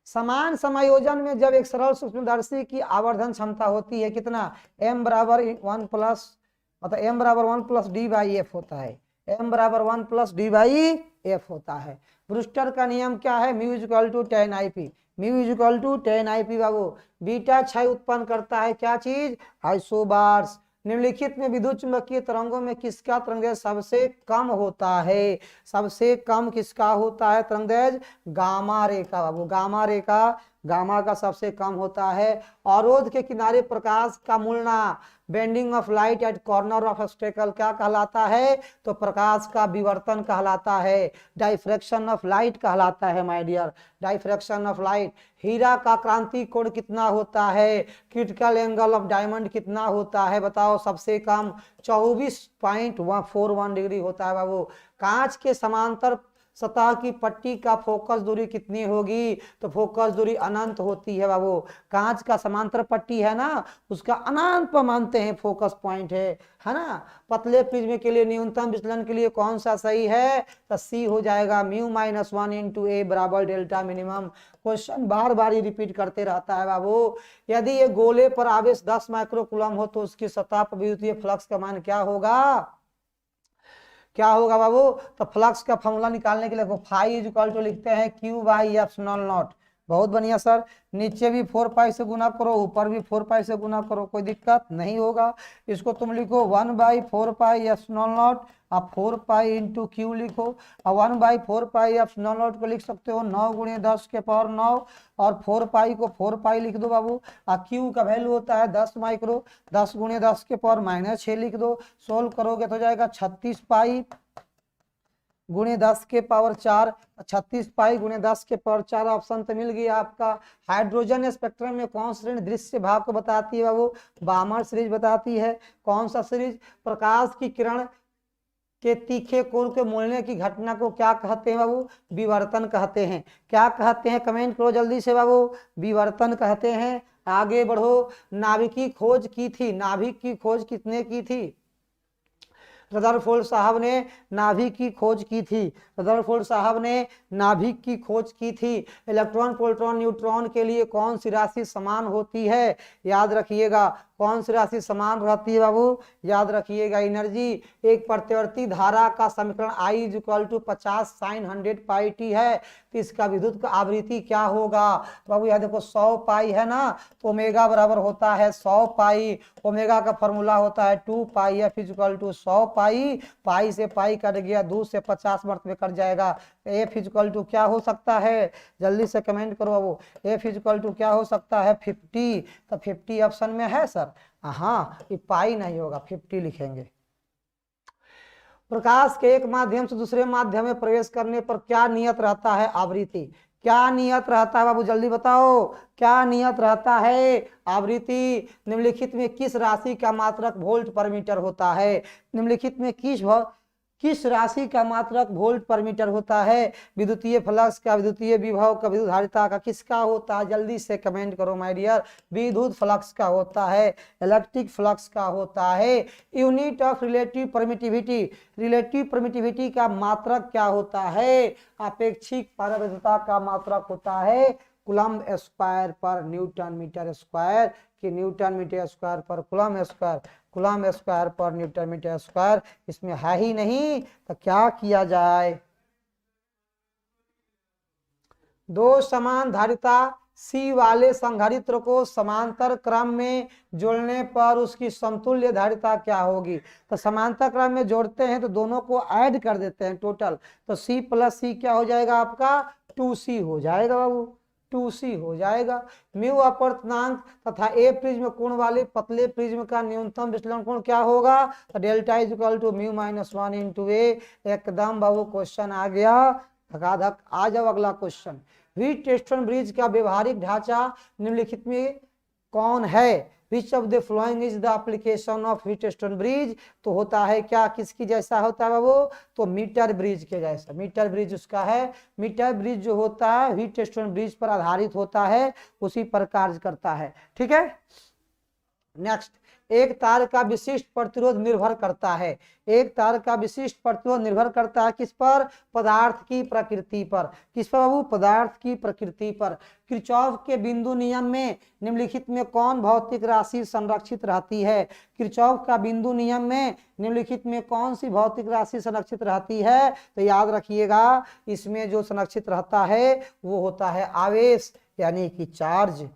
समान समायोजन में जब एक सरल सूक्ष्मदर्शी की आवर्धन क्षमता होती है कितना? M बराबर 1 प्लस, मतलब M बराबर 1 प्लस D/F होता है। M बराबर 1 प्लस D/F होता है। ब्रूस्टर का नियम क्या है? Mu equal to 10IP। Mu equal to 10IP बाबू। बीटा क्षय उत्पन्न करता है क्या चीज? आइसोबार्स। निम्नलिखित में विद्युत चुंबकीय तरंगों में किसका तरंगदैर्घ्य सबसे कम होता है? सबसे कम किसका होता है तरंगदैर्घ्य? गामा रे का बाबू। गामा रे का, गामा का सबसे कम होता है। अवरोध के किनारे प्रकाश का मुड़ना, bending of light at corner of obstacle, क्या कहलाता है? तो प्रकाश का विवर्तन कहलाता है। डाइफ्रैक्शन ऑफ लाइट कहलाता है my dear, diffraction of light. हीरा का क्रांति कोण कितना होता है? क्रिटिकल एंगल ऑफ डायमंड कितना होता है? बताओ, सबसे कम 24.41 डिग्री होता है बाबू। कांच के समांतर सतह की पट्टी का फोकस दूरी कितनी होगी? तो फोकस दूरी अनंत होती है बाबू। कांच का समांतर पट्टी है ना, उसका अनंत पर मानते हैं फोकस पॉइंट है ना। पतले प्रिज्म के लिए न्यूनतम विचलन के लिए कौन सा सही है? तो C हो जाएगा म्यू माइनस 1 इंटू A बराबर डेल्टा मिनिमम। क्वेश्चन बार बार ही रिपीट करते रहता है बाबू। यदि ये गोले पर आवेश 10 माइक्रोकूलम हो तो उसकी सतह पर विद्युतीय फ्लक्स का मान क्या होगा? क्या होगा बाबू? तो फ्लक्स का फॉर्मूला निकालने के लिए फाई इज इक्वल टू लिखते हैं Q/ε0। बहुत बढ़िया सर। नीचे भी 4π से गुना करो, ऊपर भी 4π से गुना करो, कोई दिक्कत नहीं होगा। इसको तुम लिखो 1/4πε0। आप 4π इंटू Q लिखो, और 1/4πε0 को लिख सकते हो 9 × 10⁻9, और 4π को 4π लिख दो बाबू। और Q का वैल्यू होता है 10 माइक्रो, 10 × 10⁻6 लिख दो। सोल्व करोगे तो जाएगा 36π × 10⁴, 36π × 10⁴। ऑप्शन तो मिल गया आपका। हाइड्रोजन स्पेक्ट्रम में कौन सी श्रेणी दृश्य भाग को बताती है बाबू? बामर सीरीज बताती है। कौन सा सीरीज? प्रकाश की किरण के तीखे कोण के मोड़ने की घटना को क्या कहते हैं बाबू? विवर्तन कहते हैं। क्या कहते हैं? कमेंट करो जल्दी से बाबू। विवर्तन कहते हैं। आगे बढ़ो। नाभिक की खोज की थी, नाभिक की खोज किसने की थी? रदरफोर्ड साहब ने नाभिक की खोज की थी। रदरफोर्ड साहब ने नाभिक की खोज की थी। इलेक्ट्रॉन, प्रोटॉन, न्यूट्रॉन के लिए कौन सी राशि समान होती है? याद रखिएगा, कौन सी राशि समान रहती है बाबू? याद रखिएगा एनर्जी। एक प्रतिवर्ती धारा का समीकरण I is equal to 50 sine 100 pi t है, तो इसका विद्युत का आवृत्ति क्या होगा बाबू? यह देखो 100 पाई है ना, तो ओमेगा बराबर होता है 100 पाई। ओमेगा का फॉर्मूला होता है 2 पाई एफ इज इक्वल टू 100 पाई। पाई से पाई कट गया, 2 से 50 मरतबे कट जाएगा। एफ इज इक्वल टू क्या हो सकता है? जल्दी से कमेंट करो बाबू। एफ इज इक्वल टू क्या हो सकता है? 50। तो 50 ऑप्शन में है सर? हाँ, ये पाई नहीं होगा, 50 लिखेंगे। प्रकाश के एक माध्यम से दूसरे माध्यम में प्रवेश करने पर क्या नियत रहता है? आवृत्ति। क्या नियत रहता है बाबू? जल्दी बताओ, क्या नियत रहता है? आवृत्ति। निम्नलिखित में किस राशि का मात्रक वोल्ट पर मीटर होता है? निम्नलिखित में किस राशि का मात्रक वोल्ट पर मीटर होता है? विद्युतीय फ्लक्स का, विद्युतीय विभव का, विद्युत धारिता का, किसका होता है? जल्दी से कमेंट करो माय डियर। विद्युत फ्लक्स का होता है, इलेक्ट्रिक फ्लक्स का होता है। Unit of relative permittivity, relative permittivity का मात्रक क्या होता है? अपेक्षिक पारगम्यता का मात्रक होता है कूलम्ब स्क्वायर पर न्यूटन मीटर स्क्वायर, कि न्यूटन मीटर स्क्वायर पर कूलम्ब स्क्वायर, कूलम्ब स्क्वायर पर न्यूटन मीटर स्क्वायर। इसमें है ही नहीं, तो क्या किया जाए? दो समान धारिता C वाले संधारित्र को समांतर क्रम में जोड़ने पर उसकी समतुल्य धारिता क्या होगी? तो समांतर क्रम में जोड़ते हैं तो दोनों को ऐड कर देते हैं टोटल, तो C प्लस C क्या हो जाएगा आपका? 2C हो जाएगा बाबू, 2C हो जाएगा। म्यू अपवर्तनांक तथा ए प्रिज्म कोण वाले पतले प्रिज्म का न्यूनतम विचलन कोण क्या होगा? तो delta is equal to mu minus 1 into A. एकदम बाबू क्वेश्चन आ गया, धकाधक। आ जाओ अगला क्वेश्चन। व्हीटस्टोन ब्रिज का व्यवहारिक ढांचा निम्नलिखित में कौन है? Which of the following is the application of Wheatstone bridge? तो होता है क्या, किसकी जैसा होता है बाबू? तो मीटर ब्रिज के जैसा। मीटर ब्रिज उसका है। मीटर ब्रिज जो होता है व्हीटस्टोन ब्रिज पर आधारित होता है, उसी पर कार्य करता है। ठीक है, नेक्स्ट। एक तार का विशिष्ट प्रतिरोध निर्भर करता है, एक तार का विशिष्ट प्रतिरोध निर्भर करता है किस पर? पदार्थ की प्रकृति पर। किस पर बाबू? पदार्थ की प्रकृति पर। किरचॉफ के बिंदु नियम में निम्नलिखित में कौन भौतिक राशि संरक्षित रहती है? किरचॉफ का बिंदु नियम में निम्नलिखित में कौन सी भौतिक राशि संरक्षित रहती है? तो याद रखिएगा, इसमें जो संरक्षित रहता है वो होता है आवेश, यानी कि चार्ज।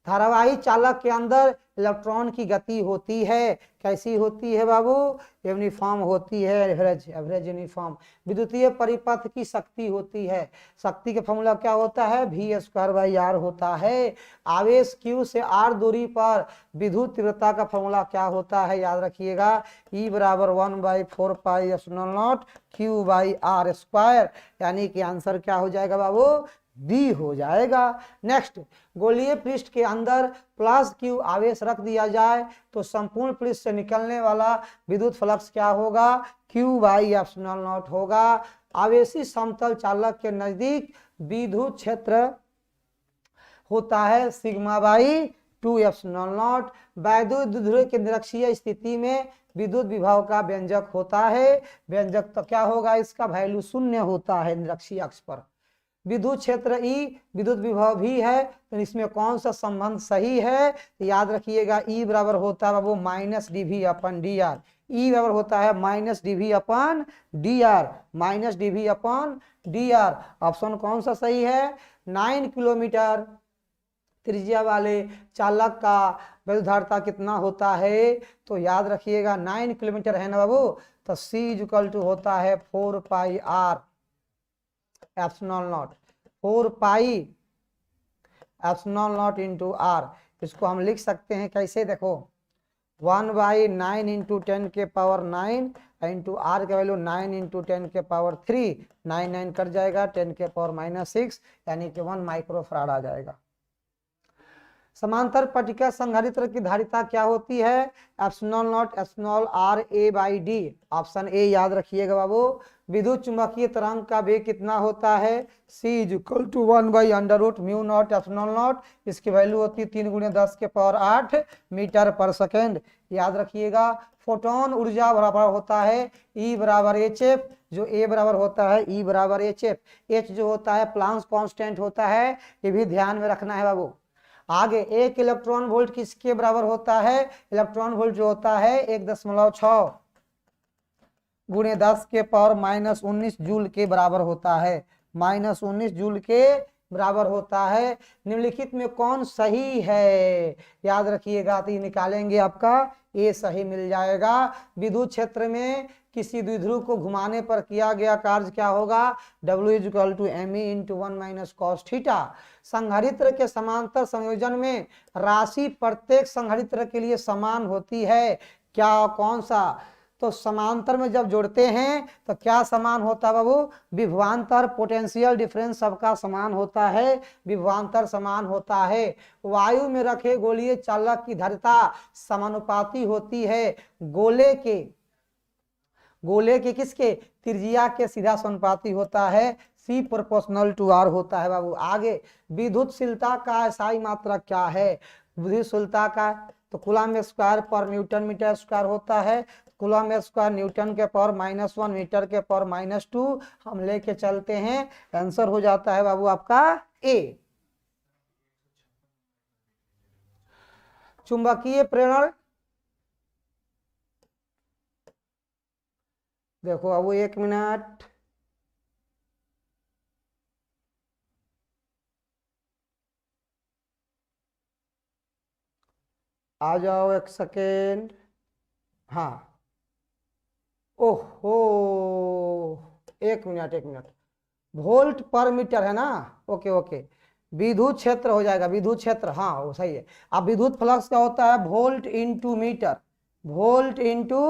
धारावाही चालक के अंदर इलेक्ट्रॉन की गति होती है, कैसी होती है बाबू? यूनिफॉर्म होती है, एवरेज यूनिफॉर्म। विद्युतीय परिपथ की शक्ति होती है, शक्ति का फॉर्मूला क्या होता है? V स्क्वायर बाई आर होता है। आवेश Q से R दूरी पर विद्युत तीव्रता का फॉर्मूला क्या होता है? याद रखिएगा, E बराबर 1/4 pi epsilon not Q by R square, यानी कि आंसर क्या हो जाएगा बाबू? बी हो जाएगा। नेक्स्ट, गोलीय पृष्ठ के अंदर प्लस Q आवेश रख दिया जाए तो संपूर्ण पृष्ठ से निकलने वाला विद्युत फ्लक्स क्या होगा? Q बाई एप्सिलॉन नॉट होगा। आवेशी समतल चालक के नजदीक विद्युत क्षेत्र होता है सिग्मा बाई 2 एप्सिलॉन नॉट। वैद्युत द्विध्रुव के निरक्षीय स्थिति में विद्युत विभव का व्यंजक होता है, व्यंजक तो क्या होगा? इसका वैल्यू 0 होता है निरक्षीय अक्ष पर। विद्युत क्षेत्र E विद्युत विभव भी है, तो इसमें कौन सा संबंध सही है? तो याद रखिएगा, E बराबर होता है बाबू माइनस dV अपन dr। E बराबर होता है माइनस dV अपन dr, माइनस dV अपन dr। ऑप्शन कौन सा सही है? 9 किलोमीटर त्रिज्या वाले चालक का विद्युत धारिता कितना होता है? तो याद रखिएगा 9 किलोमीटर है ना बाबू, तो C इक्वल टू होता है 4 पाई R epsilon not, 4 pi epsilon not into R। इसको हम लिख सकते हैं कैसे? देखो 1/9 इंटू 10 के पावर 9 इंटू R का वैल्यू 9 इंटू 10 के पावर 3, 9 9 कट जाएगा, 10 के पावर -6, यानी कि 1 माइक्रोफराड आ जाएगा। समांतर पट्टिका संधारित्र की धारिता क्या होती है? Epsilon not epsilon R A by D। Option A याद रखिएगा बाबू। विद्युत चुंबकीय तरंग का वेग कितना होता है? C equal to 1/√μ not epsilon not. इसकी वैल्यू होती है 3 × 10 के पावर 8 मीटर पर सेकेंड। याद रखिएगा, फोटोन ऊर्जा बराबर होता है E बराबर hf, जो A बराबर होता है E बराबर hf। H जो होता है प्लांक्स कांस्टेंट होता है, ये भी ध्यान में रखना है बाबू। आगे 1 इलेक्ट्रॉन वोल्ट किसके बराबर होता है? इलेक्ट्रॉन वोल्ट जो होता है 1.6 गुणे 10 के पावर -19 जूल के बराबर होता है, -19 जूल के बराबर होता है। निम्नलिखित में कौन सही है? याद रखिएगा, तो ये निकालेंगे आपका ये सही मिल जाएगा। विद्युत क्षेत्र में किसी द्विध्रुव को घुमाने पर किया गया कार्य क्या होगा? W = me × 1 - cos theta. संधारित्र के समांतर संयोजन में राशि प्रत्येक संधारित्र के लिए समान होती है। क्या, कौन सा? तो समांतर में जब जोड़ते हैं तो क्या समान होता है बाबू? विभवांतर, पोटेंशियल डिफरेंस सबका समान होता है, विभवांतर समान होता है। वायु में रखे गोलीय चालक की धारिता समानुपाती होती है गोले के किसके? त्रिज्या के सीधा समानुपाती होता है, C ∝ होता है बाबू। आगे विद्युतशीलता का SI मात्रक क्या है? विद्युतशीलता का तो कूलम्ब स्क्वायर पर न्यूटन मीटर स्क्वायर होता है। कूलम्ब स्क्वायर न्यूटन के पावर -1 मीटर के पावर -2 हम लेके चलते हैं। आंसर हो जाता है बाबू आपका ए। चुंबकीय प्रेरण, देखो अब 1 मिनट, आ जाओ 1 सेकेंड। हाँ, ओहो 1 मिनट 1 मिनट, वोल्ट पर मीटर है ना? ओके ओके, विद्युत क्षेत्र हो जाएगा, विद्युत क्षेत्र, हाँ वो सही है। अब विद्युत फ्लक्स क्या होता है? Volt into metre, volt into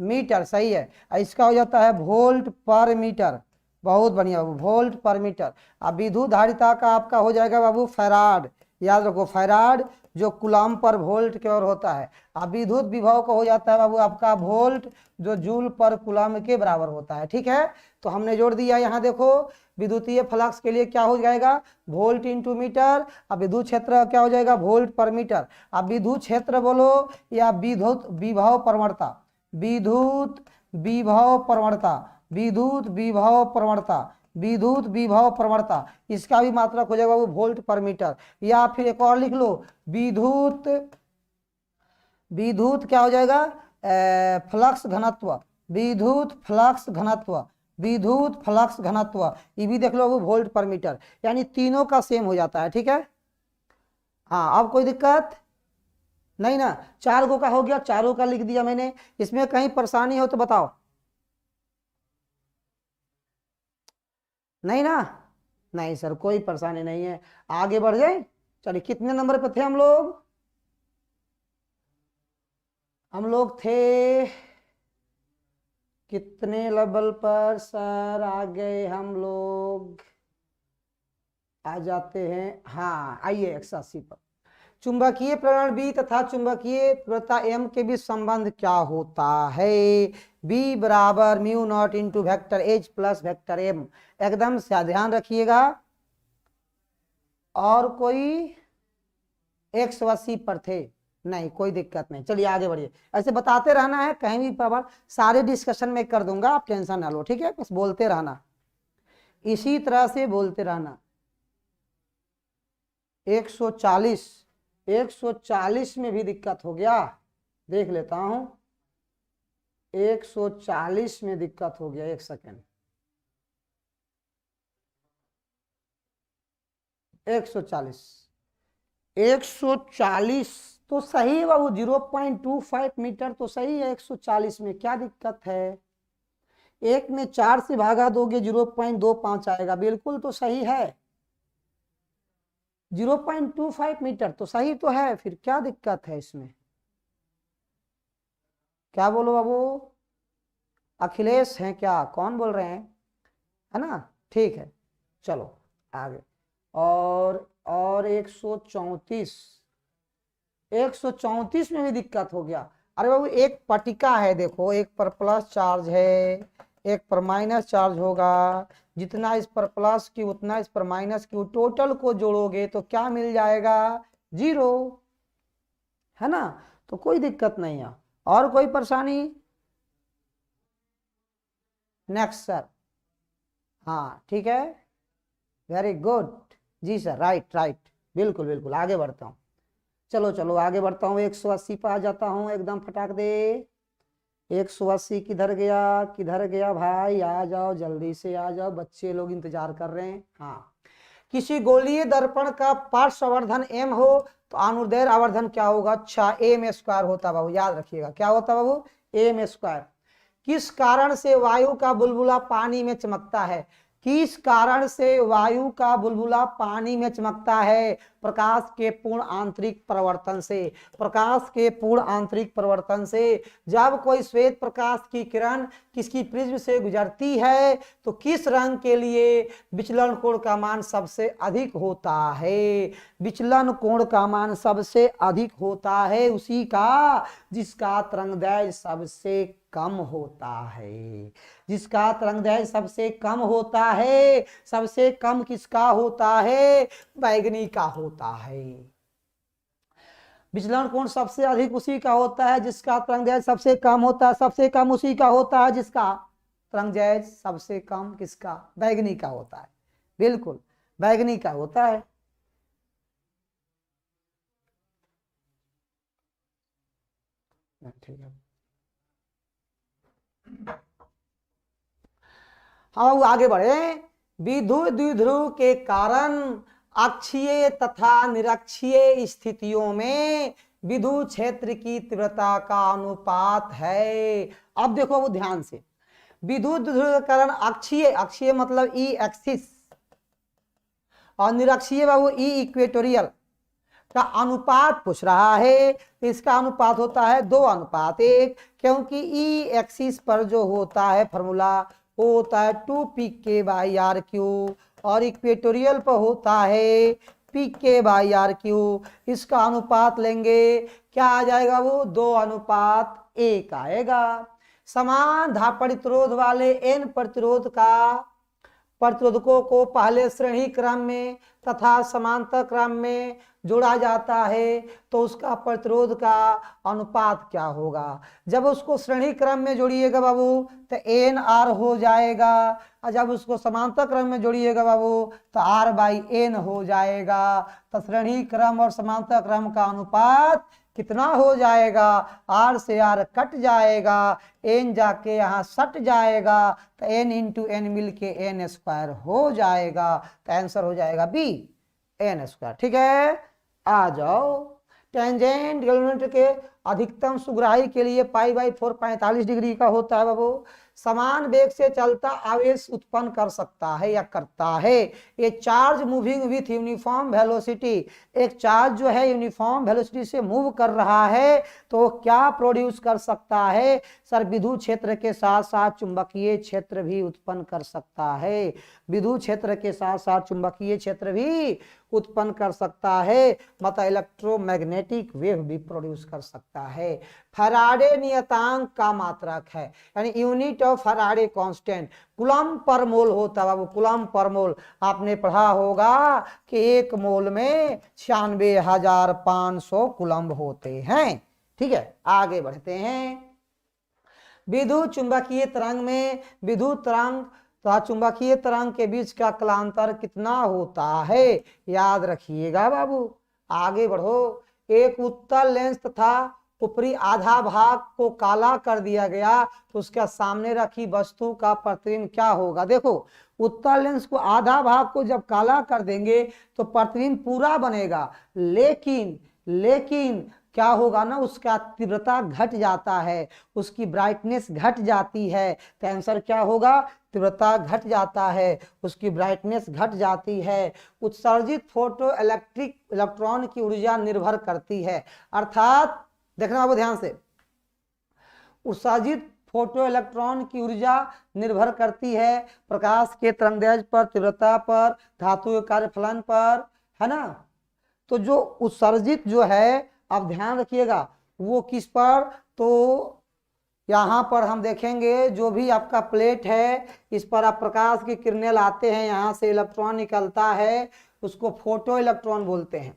metre, सही है। इसका हो जाता है वोल्ट पर मीटर, बहुत बढ़िया बाबू, वोल्ट पर मीटर। अब विद्युत धारिता का आपका हो जाएगा बाबू फैराड, याद रखो फैराड, जो कूलम्ब पर वोल्ट की ओर होता है। अब विद्युत विभव का हो जाता है बाबू आपका वोल्ट, जो जूल पर कूलम्ब के बराबर होता है। ठीक है, तो हमने जोड़ दिया। यहाँ देखो विद्युतीय फ्लक्स के लिए क्या हो जाएगा? Volt into metre. अब विद्युत क्षेत्र क्या हो जाएगा? वोल्ट पर मीटर। अब विद्युत क्षेत्र बोलो या विद्युत विभव प्रवणता, विद्युत विभव प्रवणता, विद्युत विभव प्रवणता, विद्युत विभव प्रवणता, इसका भी मात्रक हो जाएगा वो वोल्ट पर मीटर। या फिर एक और लिख लो, विद्युत विद्युत क्या हो जाएगा? फ्लक्स घनत्व, विद्युत फ्लक्स घनत्व, विद्युत फ्लक्स घनत्व, ये भी देख लो वो वोल्ट पर मीटर। यानी तीनों का सेम हो जाता है। ठीक है, हाँ अब कोई दिक्कत नहीं ना? 4 गो का हो गया, चारों का लिख दिया मैंने। इसमें कहीं परेशानी हो तो बताओ। नहीं ना? नहीं सर, कोई परेशानी नहीं है, आगे बढ़ जाए। चलिए, कितने नंबर पे थे हम लोग? हम लोग थे कितने लेवल पर सर? आ गए हम लोग, आ जाते हैं। हाँ आइए 180 पर। चुंबकीय प्रेरण बी तथा चुंबकीय प्रवणता एम के बीच संबंध क्या होता है? बी बराबर μ0 into vector H plus vector M. एकदम से ध्यान रखिएगा। और कोई 180 पर थे? नहीं, कोई दिक्कत नहीं, चलिए आगे बढ़िए। ऐसे बताते रहना है, कहीं भी पावर सारे डिस्कशन में कर दूंगा, आप टेंशन ना लो। ठीक है, बस बोलते रहना, इसी तरह से बोलते रहना। 140, 140 में भी दिक्कत हो गया, देख लेता हूं। 140 में दिक्कत हो गया, 1 सेकेंड। 140, 140 तो सही है बाबू, 0.25 मीटर तो सही है। 140 में क्या दिक्कत है? 1 में 4 से भागा दोगे 0.25 आएगा, बिल्कुल तो सही है। 0.25 मीटर तो सही तो है, फिर क्या दिक्कत है इसमें? क्या बोलो बाबू? अखिलेश हैं क्या? कौन बोल रहे हैं? है ना? ठीक है, चलो आगे। और 134, 134 में भी दिक्कत हो गया। अरे बाबू एक पट्टिका है, देखो एक पर प्लस चार्ज है, एक पर माइनस चार्ज होगा। जितना इस पर प्लस की उतना इस पर माइनस की, टोटल को जोड़ोगे तो क्या मिल जाएगा? 0, है ना? तो कोई दिक्कत नहीं है। और कोई परेशानी? Next sir. हाँ ठीक है, वेरी गुड जी सर, राइट राइट, बिल्कुल बिल्कुल, आगे बढ़ता हूँ। चलो चलो आगे बढ़ता हूँ, 180 पे आ जाता हूँ एकदम फटाक दे। 180 किधर गया, किधर गया भाई, आ जाओ जल्दी से आ जाओ, बच्चे लोग इंतजार कर रहे हैं। हाँ, किसी गोलीय दर्पण का पार्श्व आवर्धन m हो तो अनुदैर्ध्य आवर्धन क्या होगा? अच्छा, m स्क्वायर होता बाबू, याद रखिएगा क्या होता बाबू? m square. किस कारण से वायु का बुलबुला पानी में चमकता है? किस कारण से वायु का बुलबुला पानी में चमकता है? प्रकाश के पूर्ण आंतरिक परिवर्तन से। प्रकाश के पूर्ण आंतरिक परिवर्तन से। जब कोई श्वेत प्रकाश की किरण किसकी प्रिज्म से गुजरती है तो किस रंग के लिए विचलन कोण का मान सबसे अधिक होता है? विचलन कोण का मान सबसे अधिक होता है उसी का जिसका तरंगदैर्घ्य सबसे कम होता है। जिसका तरंगदैर्घ्य सबसे कम होता है। सबसे कम किसका होता है? बैगनी का होता है। विचलन कोण सबसे अधिक उसी का होता है जिसका तरंगदैर्घ्य सबसे कम होता है। सबसे कम उसी का होता है जिसका तरंगदैर्घ्य सबसे कम किसका? बैगनी का होता है। बिल्कुल बैगनी का होता है। ठीक है, हाँ आगे बढ़े। विद्युत द्विध्रुव के कारण अक्षीय तथा निरक्षीय स्थितियों में विद्युत क्षेत्र की तीव्रता का अनुपात है। अब देखो वो ध्यान से, विद्युत द्विध्रुव के कारण अक्षीय, अक्षीय मतलब ई एक्सिस, और निरक्षीय बाबू ई इक्वेटोरियल का अनुपात पूछ रहा है। तो इसका अनुपात होता है 2:1, क्योंकि ई एक्सिस पर जो होता है फॉर्मूला वो होता है 2pk/r³ और इक्वेटोरियल पर होता है pk/r³। इसका अनुपात लेंगे क्या आ जाएगा? वो 2:1 आएगा। समान प्रतिरोध वाले n प्रतिरोधकों को पहले श्रेणी क्रम में तथा समांतर क्रम में जोड़ा जाता है तो उसका प्रतिरोध का अनुपात क्या होगा? जब उसको श्रेणी क्रम में जोड़िएगा बाबू तो NR हो जाएगा, और जब उसको समांतर क्रम में जोड़िएगा बाबू तो R/N हो जाएगा। तो श्रेणी क्रम और समांतर क्रम का अनुपात कितना हो जाएगा? R से R कट जाएगा, N जाके यहाँ सट जाएगा, तो N × N मिल के N² हो जाएगा। तो आंसर हो जाएगा B, N²। ठीक है, आ जाओ। टेंजेंट गैल्वेनोमीटर के अधिकतम सुग्राही के लिए π/4 45 डिग्री का होता है बाबू। समान वेग से चलता आवेश उत्पन्न कर सकता है या करता है। ये charge moving with uniform velocity, एक चार्ज जो है यूनिफॉर्म वेलोसिटी से मूव कर रहा है तो क्या प्रोड्यूस कर सकता है? सर विद्युत क्षेत्र के साथ साथ चुंबकीय क्षेत्र भी उत्पन्न कर सकता है। विद्युत क्षेत्र के साथ साथ चुंबकीय क्षेत्र भी उत्पन्न कर सकता है, मतलब इलेक्ट्रोमैग्नेटिक वेव भी प्रोड्यूस कर सकता है। फैराडे नियतांक का मात्रक है, यानी unit of Faraday constant coulomb पर मोल होता है बाबू। कूलम्ब पर मोल आपने पढ़ा होगा कि 1 मोल में 96,500 कूलम्ब होते हैं। ठीक है, आगे बढ़ते हैं। विद्युत चुंबकीय तरंग में विद्युत तरंग तथा चुंबकीय तरंग के बीच का कालांतर कितना होता है? याद रखिएगा बाबू। आगे बढ़ो। एक उत्तल लेंस तथा ऊपरी आधा भाग को काला कर दिया गया तो उसके सामने रखी वस्तु का प्रतिबिंब क्या होगा? देखो, उत्तल लेंस को आधा भाग को जब काला कर देंगे तो प्रतिबिंब पूरा बनेगा, लेकिन क्या होगा ना, उसका तीव्रता घट जाता है, उसकी ब्राइटनेस घट जाती है। तो आंसर क्या होगा? तीव्रता घट जाता है, उसकी ब्राइटनेस घट जाती है। उत्सर्जित फोटो इलेक्ट्रॉन की ऊर्जा निर्भर करती है, अर्थात देखना बाबू ध्यान से, उत्सर्जित फोटो इलेक्ट्रॉन की ऊर्जा निर्भर करती है प्रकाश के तरंगदैर्घ्य पर, तीव्रता पर, धातु के कार्यफलन पर, है ना। तो जो उत्सर्जित जो है, अब ध्यान रखिएगा वो किस पर, तो यहाँ पर हम देखेंगे जो भी आपका प्लेट है इस पर आप प्रकाश की किरणें लाते हैं, यहाँ से इलेक्ट्रॉन निकलता है, उसको फोटो इलेक्ट्रॉन बोलते हैं।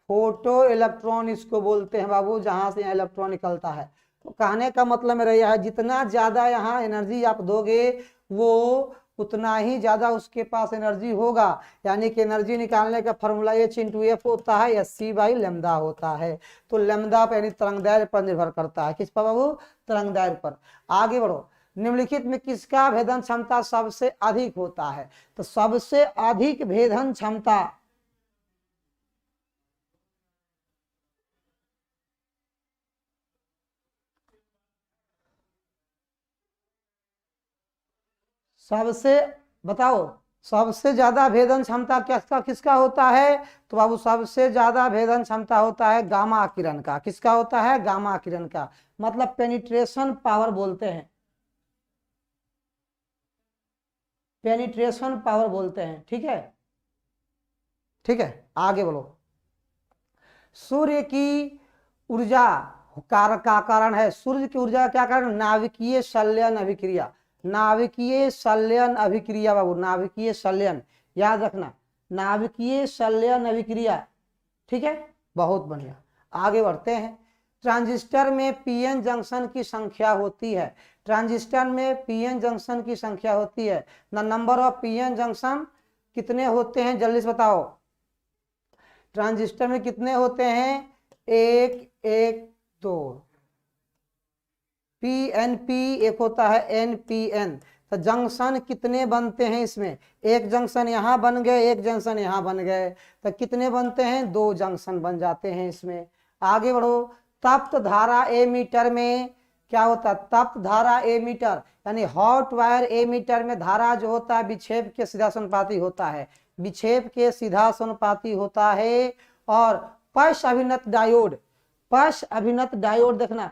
फोटो इलेक्ट्रॉन इसको बोलते हैं बाबू, जहां से यहाँ इलेक्ट्रॉन निकलता है। तो कहने का मतलब मेरा यह है जितना ज्यादा यहाँ एनर्जी आप दोगे वो उतना ही ज्यादा उसके पास एनर्जी होगा। यानी कि एनर्जी निकालने का फॉर्मूला H×F होता है या C/λ होता है। तो लैम्डा पर यानी तरंगदैर्घ्य पर निर्भर करता है। किस पर बाबू? तरंगदैर्घ्य पर। आगे बढ़ो। निम्नलिखित में किसका भेदन क्षमता सबसे अधिक होता है? तो सबसे अधिक भेदन क्षमता सबसे बताओ, सबसे ज्यादा भेदन क्षमता किसका किसका होता है? तो बाबू सबसे ज्यादा भेदन क्षमता होता है गामा किरण का। किसका होता है? गामा किरण का। मतलब पेनिट्रेशन पावर बोलते हैं, पेनिट्रेशन पावर बोलते हैं। ठीक है, ठीक है, आगे बोलो। सूर्य की ऊर्जा कारक का कारण है, सूर्य की ऊर्जा का क्या कारण? नाभिकीय संलयन अभिक्रिया। नाभिकीय संलयन अभिक्रिया बाबू, नाभिकीय संलयन याद रखना, नाभिकीय संलयन अभिक्रिया। ठीक है, बहुत बढ़िया। आगे बढ़ते हैं। ट्रांजिस्टर में पीएन जंक्शन की संख्या होती है, ट्रांजिस्टर में पीएन जंक्शन की संख्या होती है ना। नंबर ऑफ पीएन जंक्शन कितने होते हैं जल्दी से बताओ? ट्रांजिस्टर में कितने होते हैं? 1 1 2। पीएनपी एक होता है एनपीएन। तो जंक्शन कितने बनते हैं इसमें? एक जंक्शन यहाँ बन गए, एक जंक्शन यहाँ बन गए, तो कितने बनते हैं? 2 जंक्शन बन जाते हैं इसमें। आगे बढ़ो। तप्त धारा एमीटर में क्या होता है? तप्त धारा एमीटर यानी हॉट वायर एमीटर में धारा जो होता है विक्षेप के सीधा समानुपाती होता है, विक्षेप के सीधा समानुपाती होता है। और पश अभिनत डायोड, पश अभिनत डायोड देखना,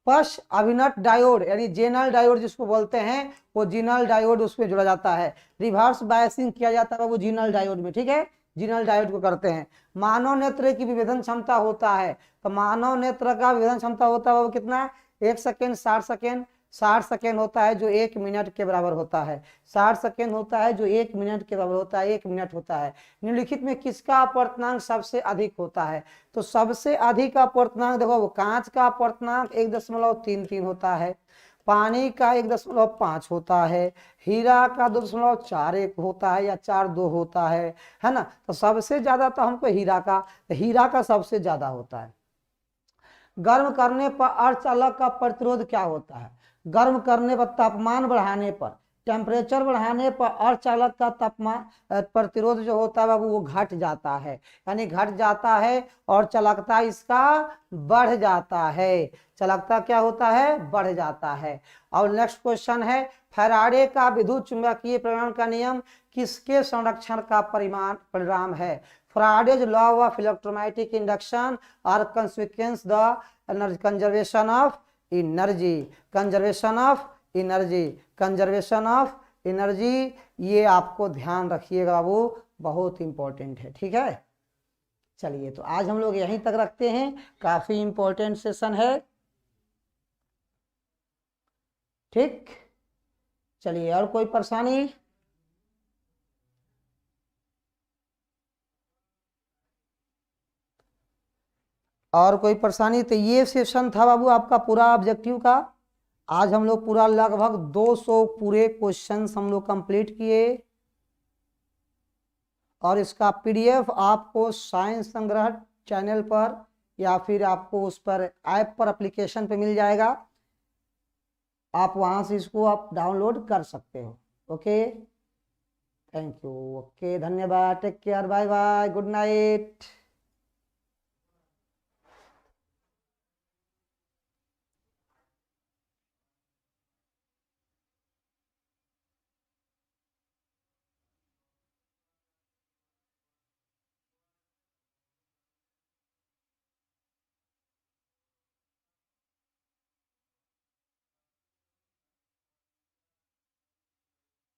पश अभिनत डायोड यानी जेनल डायोड जिसको बोलते हैं, वो जीनल डायोड उसमें जोड़ा जाता है। रिवर्स बायसिंग किया जाता है वो जीनल डायोड में। ठीक है, जीनल डायोड को करते हैं। मानव नेत्र की विभेदन क्षमता होता है, तो मानव नेत्र का विभेदन क्षमता होता है वो कितना? 1 सेकेंड 60 सेकेंड, 60 सेकेंड होता है जो 1 मिनट के बराबर होता है। 60 सेकेंड होता है जो 1 मिनट के बराबर होता है, 1 मिनट होता है। निम्नलिखित में किसका अपवर्तनांक सबसे अधिक होता है? तो सबसे अधिक अपवर्तनांक देखो, वो कांच का अपवर्तनांक 1.33 होता है, पानी का 1.5 होता है, हीरा का 2.41 होता है या 4.2 होता है ना। तो सबसे ज्यादा तो हमको हीरा का सबसे ज्यादा होता है। गर्म करने पर अर्धचालक का प्रतिरोध क्या होता है? गर्म करने पर, तापमान बढ़ाने पर, टेम्परेचर बढ़ाने पर अर्धचालक का तापमान प्रतिरोध जो होता है बाबू वो घट जाता है, यानी घट जाता है और चालकता इसका बढ़ जाता है। चालकता क्या होता है? बढ़ जाता है। और नेक्स्ट क्वेश्चन है, फैराडे का विद्युत चुंबकीय प्रेरण का नियम किसके संरक्षण का परिणाम है? Faraday's law of electromagnetic induction or consequence the conservation of energy, conservation of energy, conservation of energy। ये आपको ध्यान रखिएगा बाबू, बहुत इंपॉर्टेंट है। ठीक है, चलिए तो आज हम लोग यहीं तक रखते हैं, काफी इंपॉर्टेंट सेशन है। ठीक, चलिए और कोई परेशानी? और कोई परेशानी? तो ये सेशन था बाबू आपका पूरा ऑब्जेक्टिव का। आज हम लोग पूरा लगभग 200 पूरे क्वेश्चंस हम लोग कंप्लीट किए, और इसका पीडीएफ आपको साइंस संग्रह चैनल पर या फिर आपको उस पर ऐप पर एप्लीकेशन पे मिल जाएगा, आप वहां से इसको आप डाउनलोड कर सकते हो। Okay, thank you. ओके, धन्यवाद, take care, bye bye, good night.